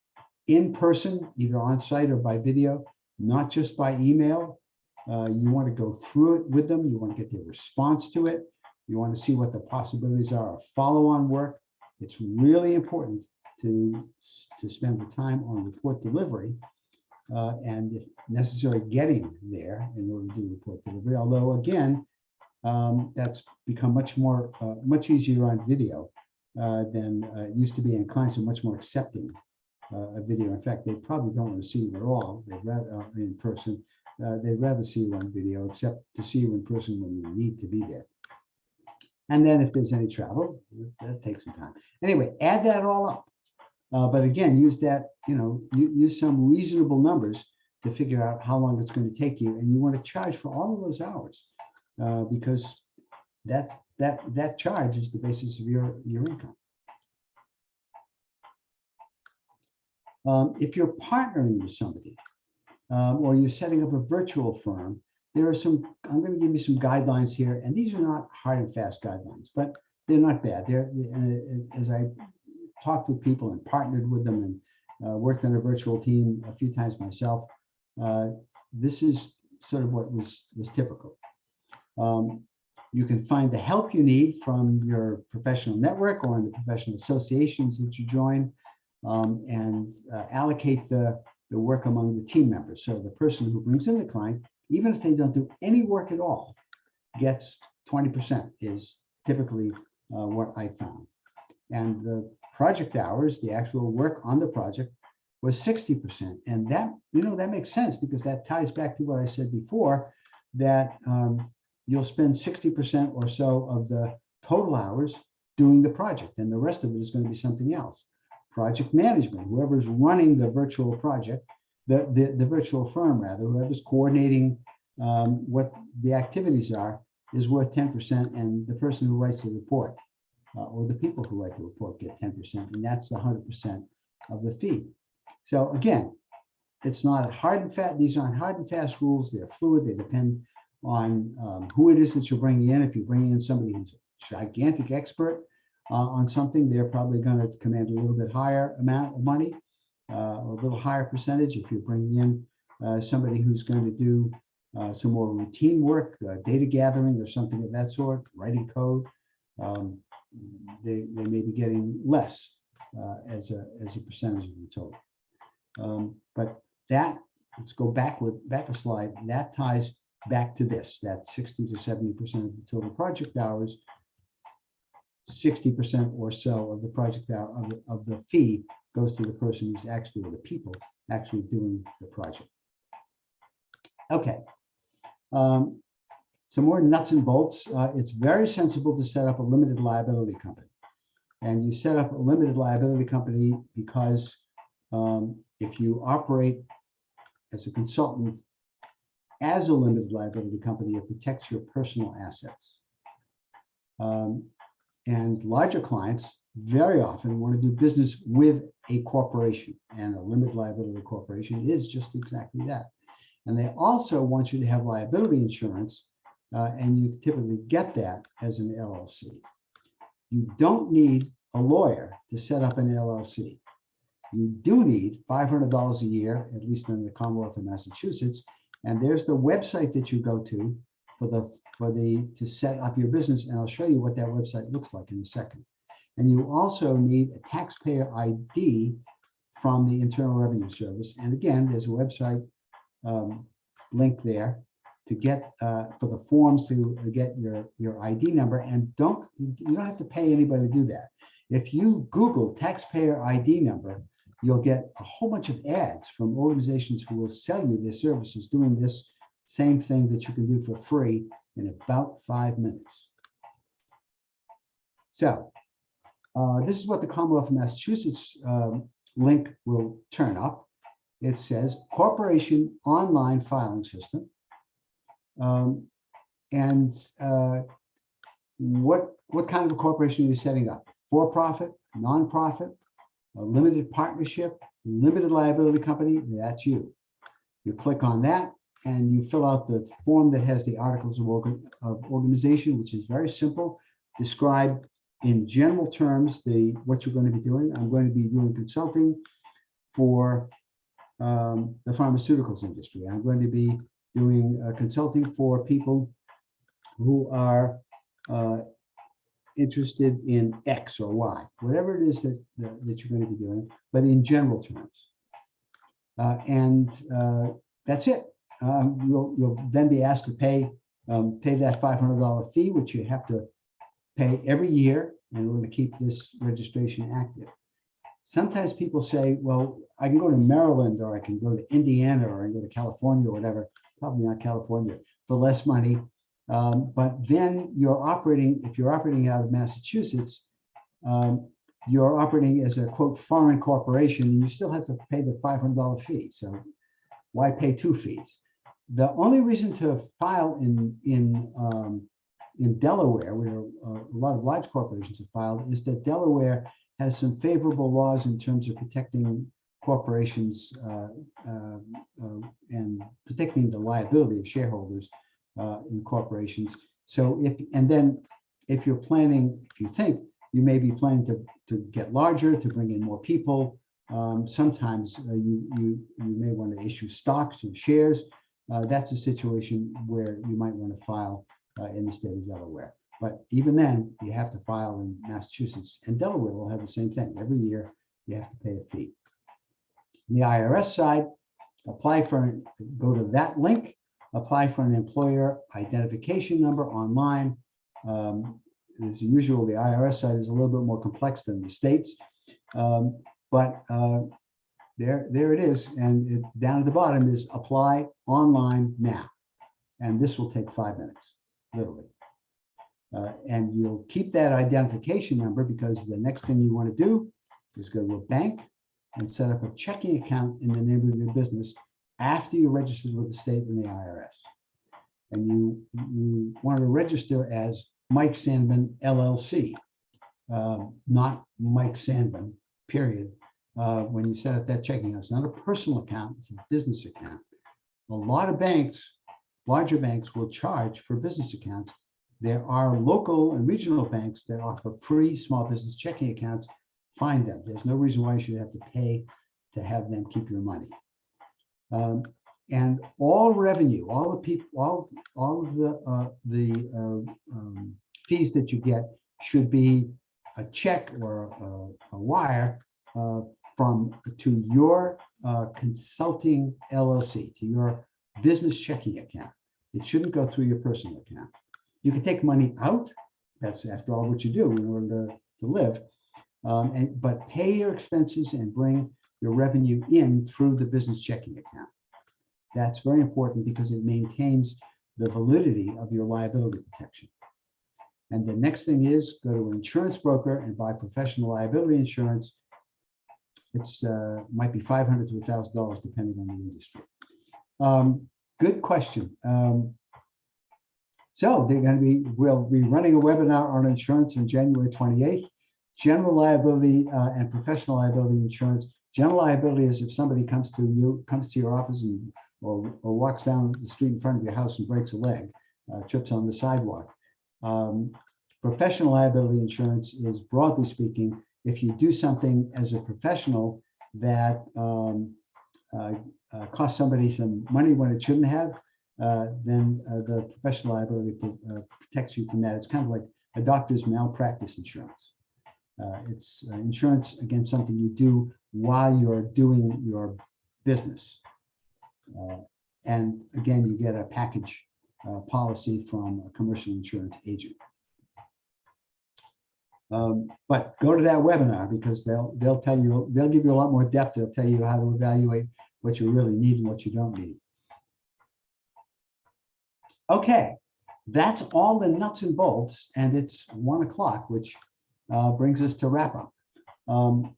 in person, either on site or by video, not just by email. You want to go through it with them. You want to get their response to it. You want to see what the possibilities are of follow-on work. It's really important to spend the time on report delivery and if necessary getting there in order to do report delivery. Although again, that's become much easier on video than it used to be, and clients are much more accepting of video. In fact, they probably don't want to see you at all. They'd rather in person. They'd rather see you on video, except to see you in person when you need to be there. And then if there's any travel, that takes some time. Anyway, add that all up. But again, use that, use some reasonable numbers to figure out how long it's going to take you. And you want to charge for all of those hours because that charge is the basis of your income. If you're partnering with somebody or you're setting up a virtual firm, there are some, I'm going to give you some guidelines here, and these are not hard and fast guidelines, but they're not bad. As I talked with people and partnered with them and worked on a virtual team a few times myself, this is sort of what was typical. You can find the help you need from your professional network or in the professional associations that you join, and allocate the work among the team members. So the person who brings in the client, even if they don't do any work at all, gets 20% is typically what I found. And the project hours, the actual work on the project, was 60%. And that, that makes sense because that ties back to what I said before, that you'll spend 60% or so of the total hours doing the project, and the rest of it is going to be something else. Project management, whoever's running the virtual project, the virtual firm rather, whoever's coordinating what the activities are, is worth 10%, and the person who writes the report or the people who write the report get 10%, and that's the 100% of the fee. So again, it's not hard and fast. These aren't hard and fast rules. They're fluid. They depend on who it is that you're bringing in. If you're bringing in somebody who's a gigantic expert on something, they're probably going to command a little bit higher amount of money, or a little higher percentage. If you're bringing in somebody who's going to do some more routine work, data gathering or something of that sort, writing code, they may be getting less as a percentage of the total. But that, let's go back a slide, that ties back to this, that 60 to 70% of the total project hours, 60% or so of the project hour of the fee goes to the person who's actually, or the people actually doing the project. Okay. Some more nuts and bolts. It's very sensible to set up a limited liability company. And you set up a limited liability company because if you operate as a consultant as a limited liability company, it protects your personal assets. And larger clients very often want to do business with a corporation, and a limited liability corporation is just exactly that. And they also want you to have liability insurance, and you typically get that as an LLC. You don't need a lawyer to set up an LLC. You do need $500 a year, at least in the Commonwealth of Massachusetts, and there's the website that you go to to set up your business, and I'll show you what that website looks like in a second. And you also need a taxpayer ID from the Internal Revenue Service, and again, there's a website link there to get for the forms to get your ID number, and you don't have to pay anybody to do that. If you Google taxpayer ID number, you'll get a whole bunch of ads from organizations who will sell you their services doing this same thing that you can do for free in about 5 minutes. So this is what the Commonwealth of Massachusetts link will turn up. It says Corporation Online Filing System. What kind of a corporation are you setting up? For-profit, non-profit, a limited partnership, limited liability company? That's you. You click on that and you fill out the form that has the articles of organization, which is very simple. Describe in general terms what you're going to be doing. I'm going to be doing consulting for the pharmaceuticals industry. I'm going to be doing consulting for people who are interested in X or Y, whatever it is that you're going to be doing, but in general terms. That's it. You'll then be asked to pay that $500 fee, which you have to pay every year in order to keep this registration active. Sometimes people say, well, I can go to Maryland, or I can go to Indiana, or I can go to California, or whatever. Probably not California, for less money. But then if you're operating out of Massachusetts, you're operating as a, quote, foreign corporation, and you still have to pay the $500 fee. So why pay two fees? The only reason to file in Delaware, where a lot of large corporations have filed, is that Delaware has some favorable laws in terms of protecting corporations and protecting the liability of shareholders in corporations. So if you think you may be planning to get larger, to bring in more people, sometimes you may want to issue stocks and shares. That's a situation where you might want to file in the state of Delaware. But even then, you have to file in Massachusetts, and Delaware will have the same thing. Every year, you have to pay a fee. On the IRS side, go to that link, apply for an employer identification number online. As usual, the IRS side is a little bit more complex than the states, but there it is. And down at the bottom is apply online now. And this will take 5 minutes, literally. And you'll keep that identification number, because the next thing you want to do is go to a bank and set up a checking account in the name of your business after you're registered with the state and the IRS. And you want to register as Mike Sandman LLC, not Mike Sandman, period. When you set up that checking account, it's not a personal account, it's a business account. A lot of banks, larger banks, will charge for business accounts. There are local and regional banks that offer free small business checking accounts. Find them. There's no reason why you should have to pay to have them keep your money. And all revenue, all of the fees that you get should be a check or a wire to your consulting LLC, to your business checking account. It shouldn't go through your personal account. You can take money out. That's, after all, what you do in order to live. But pay your expenses and bring your revenue in through the business checking account. That's very important because it maintains the validity of your liability protection. And the next thing is go to an insurance broker and buy professional liability insurance. It's might be $500 to $1,000 depending on the industry. Good question. So we'll be running a webinar on insurance on January 28th. General liability and professional liability insurance. General liability is if somebody comes to your office or walks down the street in front of your house and breaks a leg, trips on the sidewalk. Professional liability insurance is, broadly speaking, if you do something as a professional that costs somebody some money when it shouldn't have, then the professional liability protects you from that. It's kind of like a doctor's malpractice insurance. It's insurance against something you do while you're doing your business. And again, you get a package policy from a commercial insurance agent. But go to that webinar because they'll tell you, they'll give you a lot more depth. They'll tell you how to evaluate what you really need and what you don't need. Okay, that's all the nuts and bolts, and it's 1 o'clock, which brings us to wrap up. Go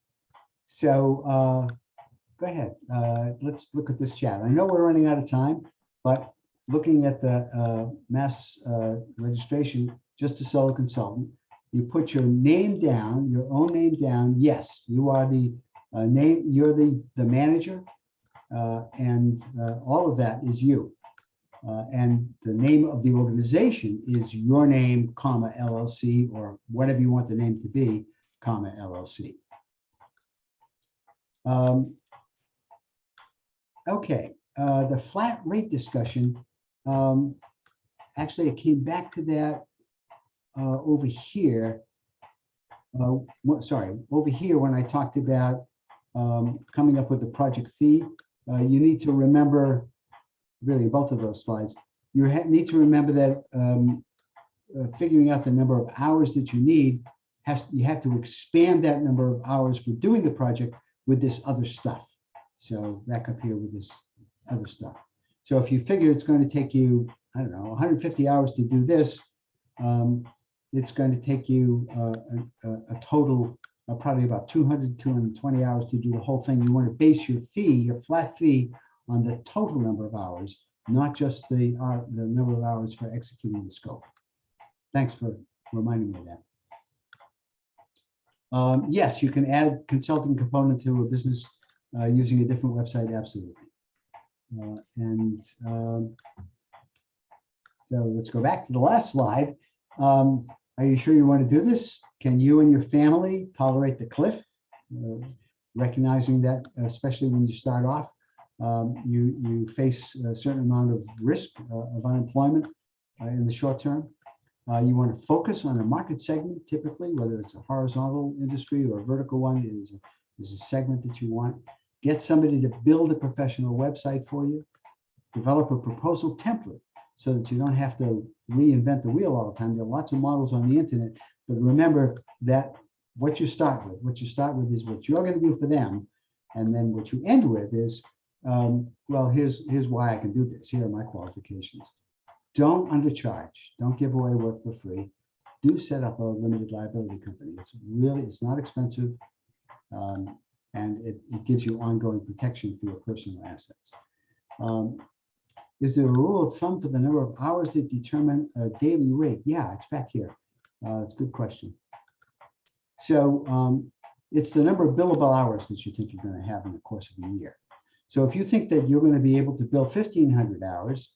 ahead. Let's look at this chat. I know we're running out of time, but looking at the mass registration, just a solo consultant, you put your name down, your own name down. Yes, you are the name. You're the manager, and all of that is you. And the name of the organization is your name, comma, LLC, or whatever you want the name to be, comma, LLC. Okay, the flat rate discussion, actually, I came back to that over here. Over here when I talked about coming up with the project fee, you need to remember, really both of those slides, you need to remember that figuring out the number of hours that you need, you have to expand that number of hours for doing the project with this other stuff. So back up here with this other stuff. So if you figure it's going to take you, I don't know, 150 hours to do this, it's going to take you a total of probably about 220 hours to do the whole thing. You want to base your fee, your flat fee, on the total number of hours, not just the number of hours for executing the scope. Thanks for reminding me of that. Yes, you can add consulting component to a business using a different website, absolutely. So let's go back to the last slide. Are you sure you want to do this? Can you and your family tolerate the cliff? Recognizing that, especially when you start off, you face a certain amount of risk of unemployment in the short term. You want to focus on a market segment, typically, whether it's a horizontal industry or a vertical one, is a segment that you want. Get somebody to build a professional website for you. Develop a proposal template so that you don't have to reinvent the wheel all the time. There are lots of models on the internet, but remember that what you start with is what you're going to do for them. And then what you end with is, well, here's why I can do this. Here are my qualifications. Don't undercharge. Don't give away work for free. Do set up a limited liability company. It's not expensive. And it gives you ongoing protection for your personal assets. Is there a rule of thumb for the number of hours that determine a daily rate? Yeah, it's back here. It's a good question. So it's the number of billable hours that you think you're going to have in the course of a year. So if you think that you're going to be able to bill 1,500 hours,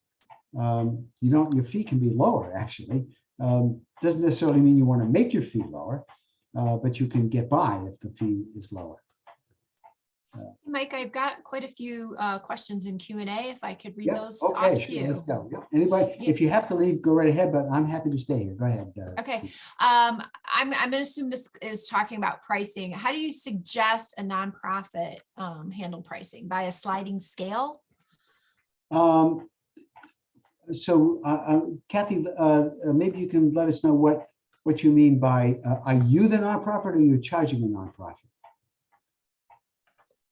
your fee can be lower, actually. Doesn't necessarily mean you want to make your fee lower, but you can get by if the fee is lower. Mike, I've got quite a few questions in Q&A. If I could read Yep. those Okay, off to sure, you. let's go. Yep. Anybody, Yeah. if you have to leave, go right ahead, but I'm happy to stay here. Go ahead. Okay. I'm going to assume this is talking about pricing. How do you suggest a nonprofit handle pricing? By a sliding scale? Kathy, maybe you can let us know what you mean by, are you the nonprofit or are you charging a nonprofit?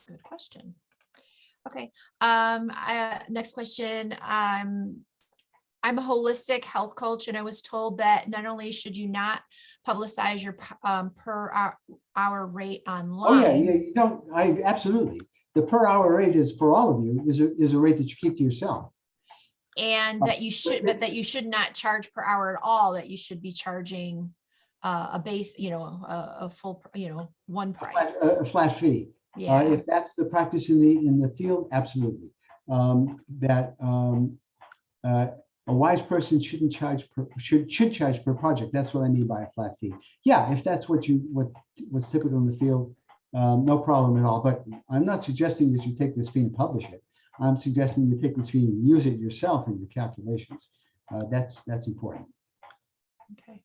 Good question. Okay. Next question. I'm a holistic health coach, and I was told that not only should you not publicize your per hour rate online. Oh yeah, you don't. Absolutely. The per hour rate is for all of you is a rate that you keep to yourself. And that you should, but that you should not charge per hour at all. That you should be charging a base, a full, one price. A flat fee. Yeah. If that's the practice in the field, absolutely. A wise person should charge per project. That's what I mean by a flat fee. Yeah, if that's what's typical in the field, no problem at all. But I'm not suggesting that you take this fee and publish it. I'm suggesting you take this fee and use it yourself in your calculations. That's important. Okay.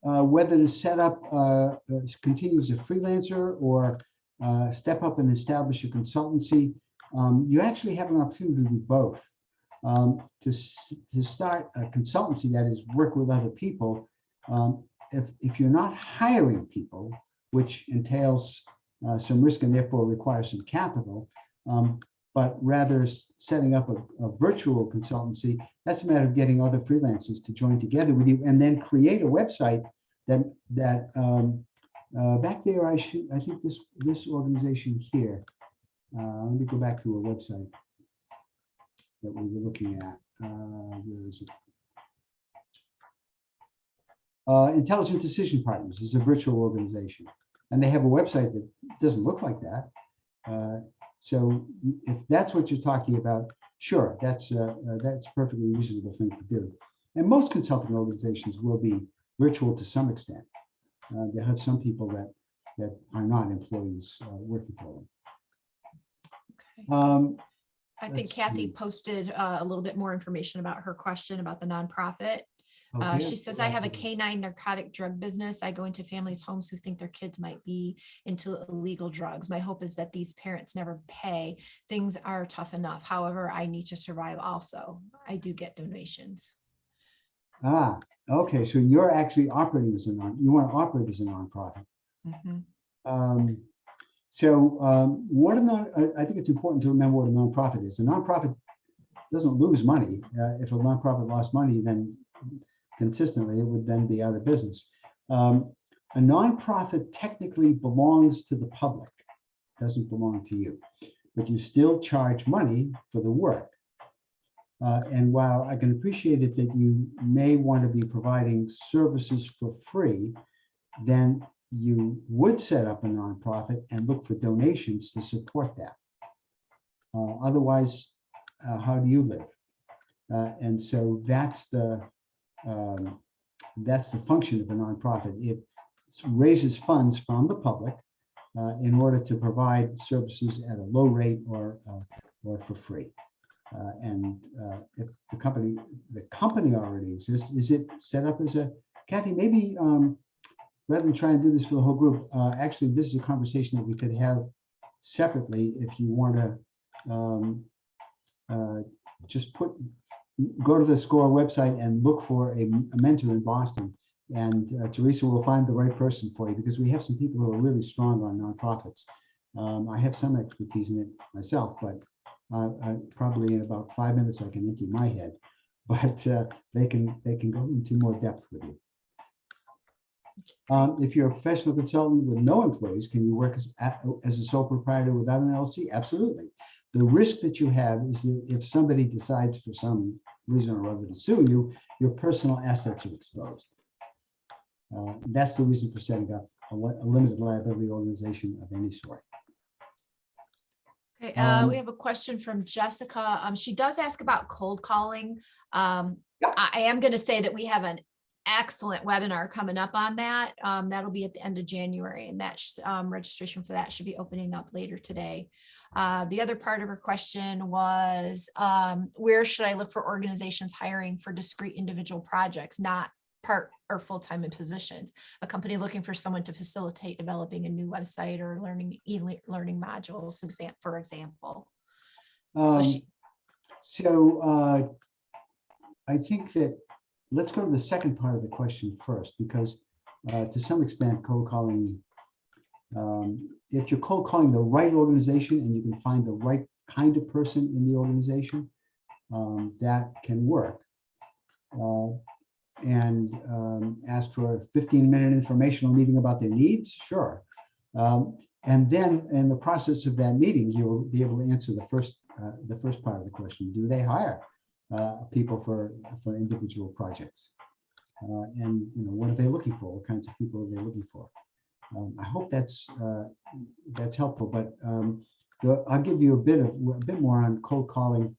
Whether to set up continue as a freelancer or step up and establish a consultancy, you actually have an opportunity to do both. To start a consultancy, that is work with other people, If you're not hiring people, which entails some risk and therefore requires some capital, but rather setting up a virtual consultancy, that's a matter of getting other freelancers to join together with you and then create a website that back there, I think this organization here, let me go back to a website that we were looking at. Where is it? Intelligent Decision Partners is a virtual organization, and they have a website that doesn't look like that. So if that's what you're talking about, sure, that's a perfectly reasonable thing to do. And most consulting organizations will be virtual to some extent. They have some people that are not employees working for them. Okay. I think let's Kathy see. posted a little bit more information about her question about the nonprofit. Okay. She says, I have a canine narcotic drug business. I go into families' homes who think their kids might be into illegal drugs. My hope is that these parents never pay. Things are tough enough. However, I need to survive also. I do get donations. Ah, okay. So you're actually operating as you want to operate as a nonprofit. Mm-hmm. I think it's important to remember what a nonprofit is. A nonprofit doesn't lose money. If a nonprofit lost money, then consistently, it would then be out of business. A nonprofit technically belongs to the public, doesn't belong to you, but you still charge money for the work. And while I can appreciate it that you may want to be providing services for free, then you would set up a nonprofit and look for donations to support that. Otherwise, how do you live? And so that's the function of a nonprofit. It raises funds from the public in order to provide services at a low rate or for free. If the company already exists, is it set up as a, Kathy, maybe rather than try and do this for the whole group, actually, this is a conversation that we could have separately if you want to just go to the SCORE website and look for a mentor in Boston. And Teresa will find the right person for you, because we have some people who are really strong on nonprofits. I have some expertise in it myself, but probably in about 5 minutes I can empty my head. But they can go into more depth with you. If you're a professional consultant with no employees, can you work as a sole proprietor without an LLC? Absolutely. The risk that you have is that if somebody decides for some reason or other to sue you, your personal assets are exposed. That's the reason for setting up a limited liability organization of any sort. Okay, we have a question from Jessica. She does ask about cold calling. I am going to say that we have an excellent webinar coming up on that. That'll be at the end of January, and that registration for that should be opening up later today. The other part of her question was, where should I look for organizations hiring for discrete individual projects, not part or full-time in positions? A company looking for someone to facilitate developing a new website or learning modules, for example. I think that let's go to the second part of the question first, because to some extent, cold calling, if you're cold calling the right organization and you can find the right kind of person in the organization, that can work. And ask for a 15-minute informational meeting about their needs, sure. And then in the process of that meeting, you'll be able to answer the first part of the question. Do they hire people for individual projects? And what are they looking for? What kinds of people are they looking for? I hope that's helpful, but I'll give you a bit more on cold calling.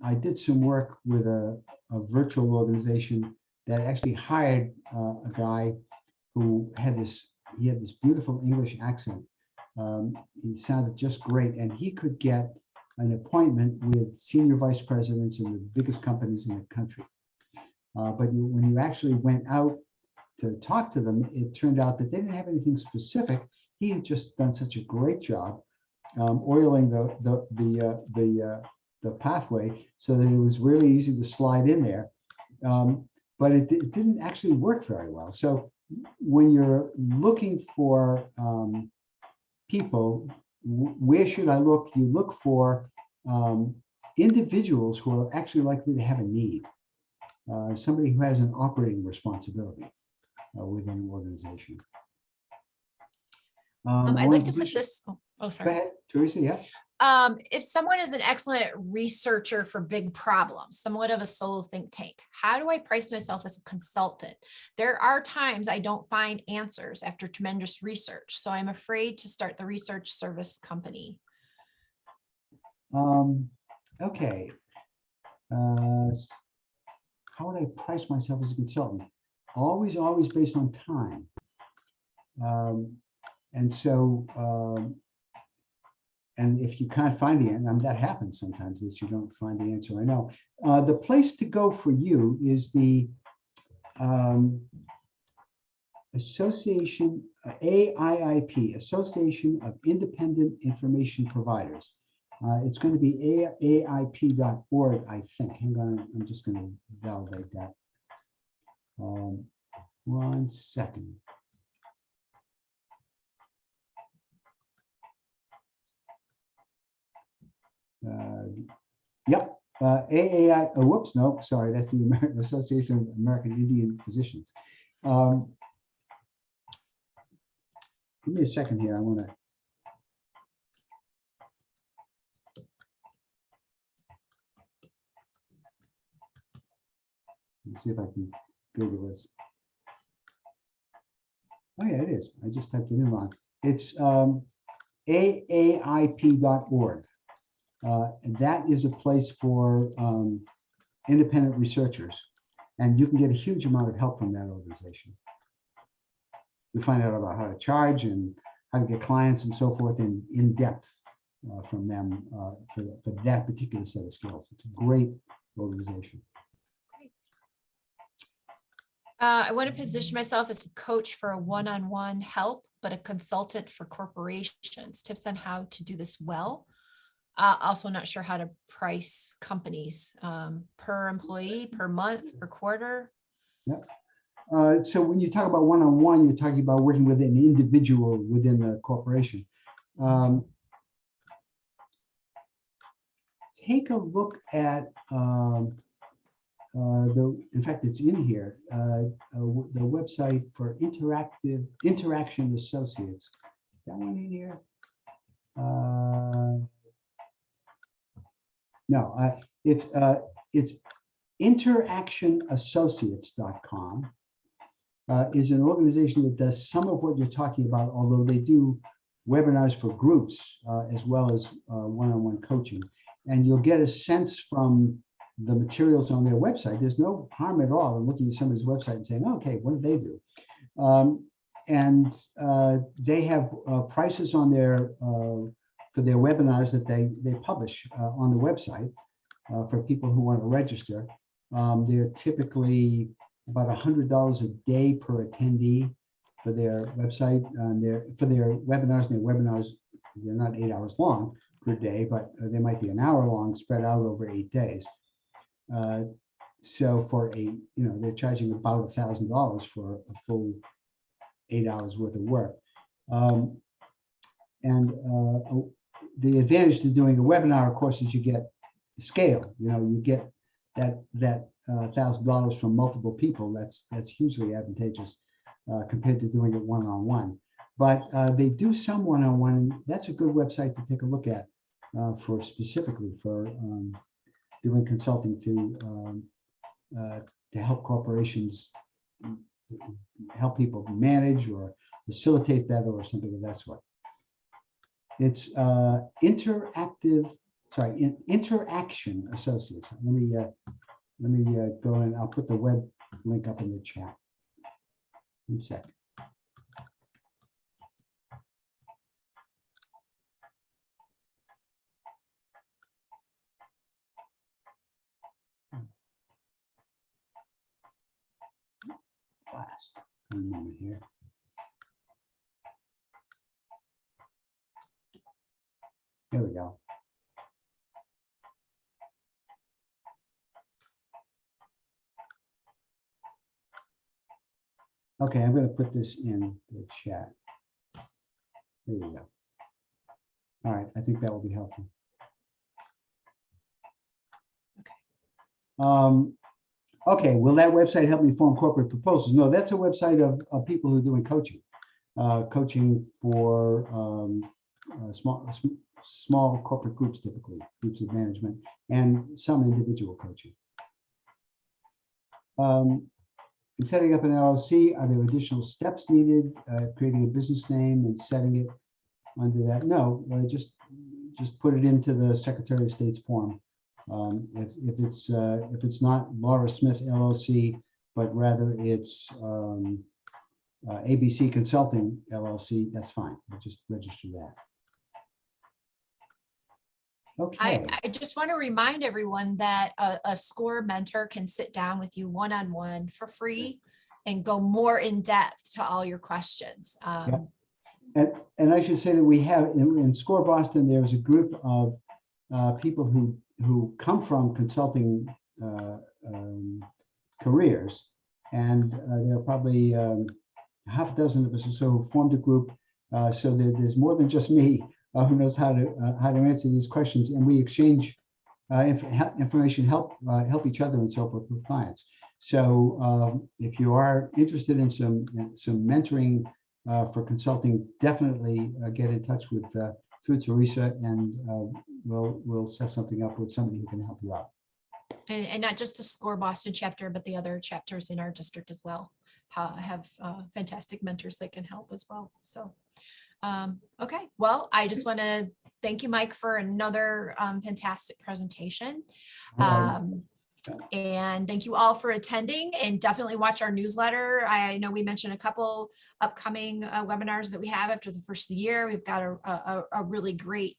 I did some work with a virtual organization that actually hired a guy who had this beautiful English accent. He sounded just great, and he could get an appointment with senior vice presidents in the biggest companies in the country. But when you actually went out to talk to them, it turned out that they didn't have anything specific. He had just done such a great job oiling the pathway so that it was really easy to slide in there. but it didn't actually work very well. So when you're looking for people, where should I look? You look for individuals who are actually likely to have a need. Somebody who has an operating responsibility within an organization. I'd like to put this. Oh, Go sorry. ahead, Teresa. Yeah. If someone is an excellent researcher for big problems, somewhat of a solo think tank, how do I price myself as a consultant? There are times I don't find answers after tremendous research, so I'm afraid to start the research service company. Okay. How would I price myself as a consultant? Always based on time. And so, and if you can't find the answer, that happens sometimes that you don't find the answer. I know. The place to go for you is the Association, AIIP, Association of Independent Information Providers. It's going to be AIP.org, I think. Hang on, I'm just going to validate that. 1 second. Yep, AAI, oh, whoops, no, sorry, that's the American Association of American Indian Physicians. Give me a second here, I want to. Let's see if I can Google this. Oh yeah, it is. I just typed it in wrong. It's AAIP.org. And that is a place for independent researchers. And you can get a huge amount of help from that organization. You find out about how to charge and how to get clients and so forth in depth from them for that particular set of skills. It's a great organization. I want to position myself as a coach for a one-on-one help, but a consultant for corporations. Tips on how to do this well. Also not sure how to price companies per employee, per month, per quarter. Yep. So when you talk about one-on-one, you're talking about working with an individual within the corporation. Take a look at in fact, it's in here, the website for Interaction Associates. Is that one in here? No, it's interactionassociates.com. Is an organization that does some of what you're talking about, although they do webinars for groups as well as one-on-one coaching. And you'll get a sense from the materials on their website. There's no harm at all in looking at somebody's website and saying, okay, what do they do? And they have prices on their for their webinars that they publish on the website for people who want to register. They're typically about $100 a day per attendee for their website and for their webinars. And their webinars, they're not 8 hours long per day, but they might be an hour long spread out over 8 days. So for they're charging about $1,000 for a full 8 hours worth of work. The advantage to doing a webinar, of course, is you get scale. You get that $1,000 from multiple people. That's hugely advantageous compared to doing it one-on-one. But they do some one-on-one, and that's a good website to take a look at specifically for doing consulting to help corporations help people manage or facilitate better or something of that sort. It's Interaction Associates. Let me go and I'll put the web link up in the chat. 1 second. Last 1 moment here. There we go. Okay, I'm going to put this in the chat. There you go. All right, I think that will be helpful. Okay, will that website help me form corporate proposals? No, that's a website of people who are doing coaching. Coaching for small corporate groups, typically, groups of management, and some individual coaching. In setting up an LLC, are there additional steps needed? Creating a business name and setting it under that? No, just put it into the Secretary of State's form. If it's not Laura Smith LLC, but rather it's ABC Consulting LLC, that's fine. We'll just register that. Okay. I just want to remind everyone that a SCORE mentor can sit down with you one-on-one for free and go more in depth to all your questions. And I should say that we have in SCORE Boston, there's a group of people who come from consulting careers, and there are probably half a dozen of us or so who formed a group. So there's more than just me who knows how to answer these questions, and we exchange information, help each other, and so forth with clients. So if you are interested in some mentoring for consulting, definitely get in touch with through Teresa, and we'll set something up with somebody who can help you out. And not just the SCORE Boston chapter, but the other chapters in our district as well have fantastic mentors that can help as well. So, okay, well, I just want to thank you, Mike, for another fantastic presentation. And thank you all for attending, and definitely watch our newsletter. I know we mentioned a couple upcoming webinars that we have after the first of the year. We've got a really great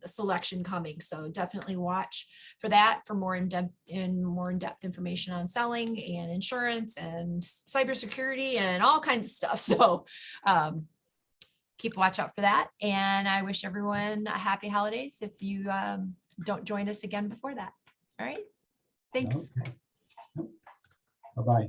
selection coming, so definitely watch for that for more in-depth information on selling and insurance and cybersecurity and all kinds of stuff. So keep watch out for that, and I wish everyone a happy holidays if you don't join us again before that. All right. Thanks. Okay. Bye-bye.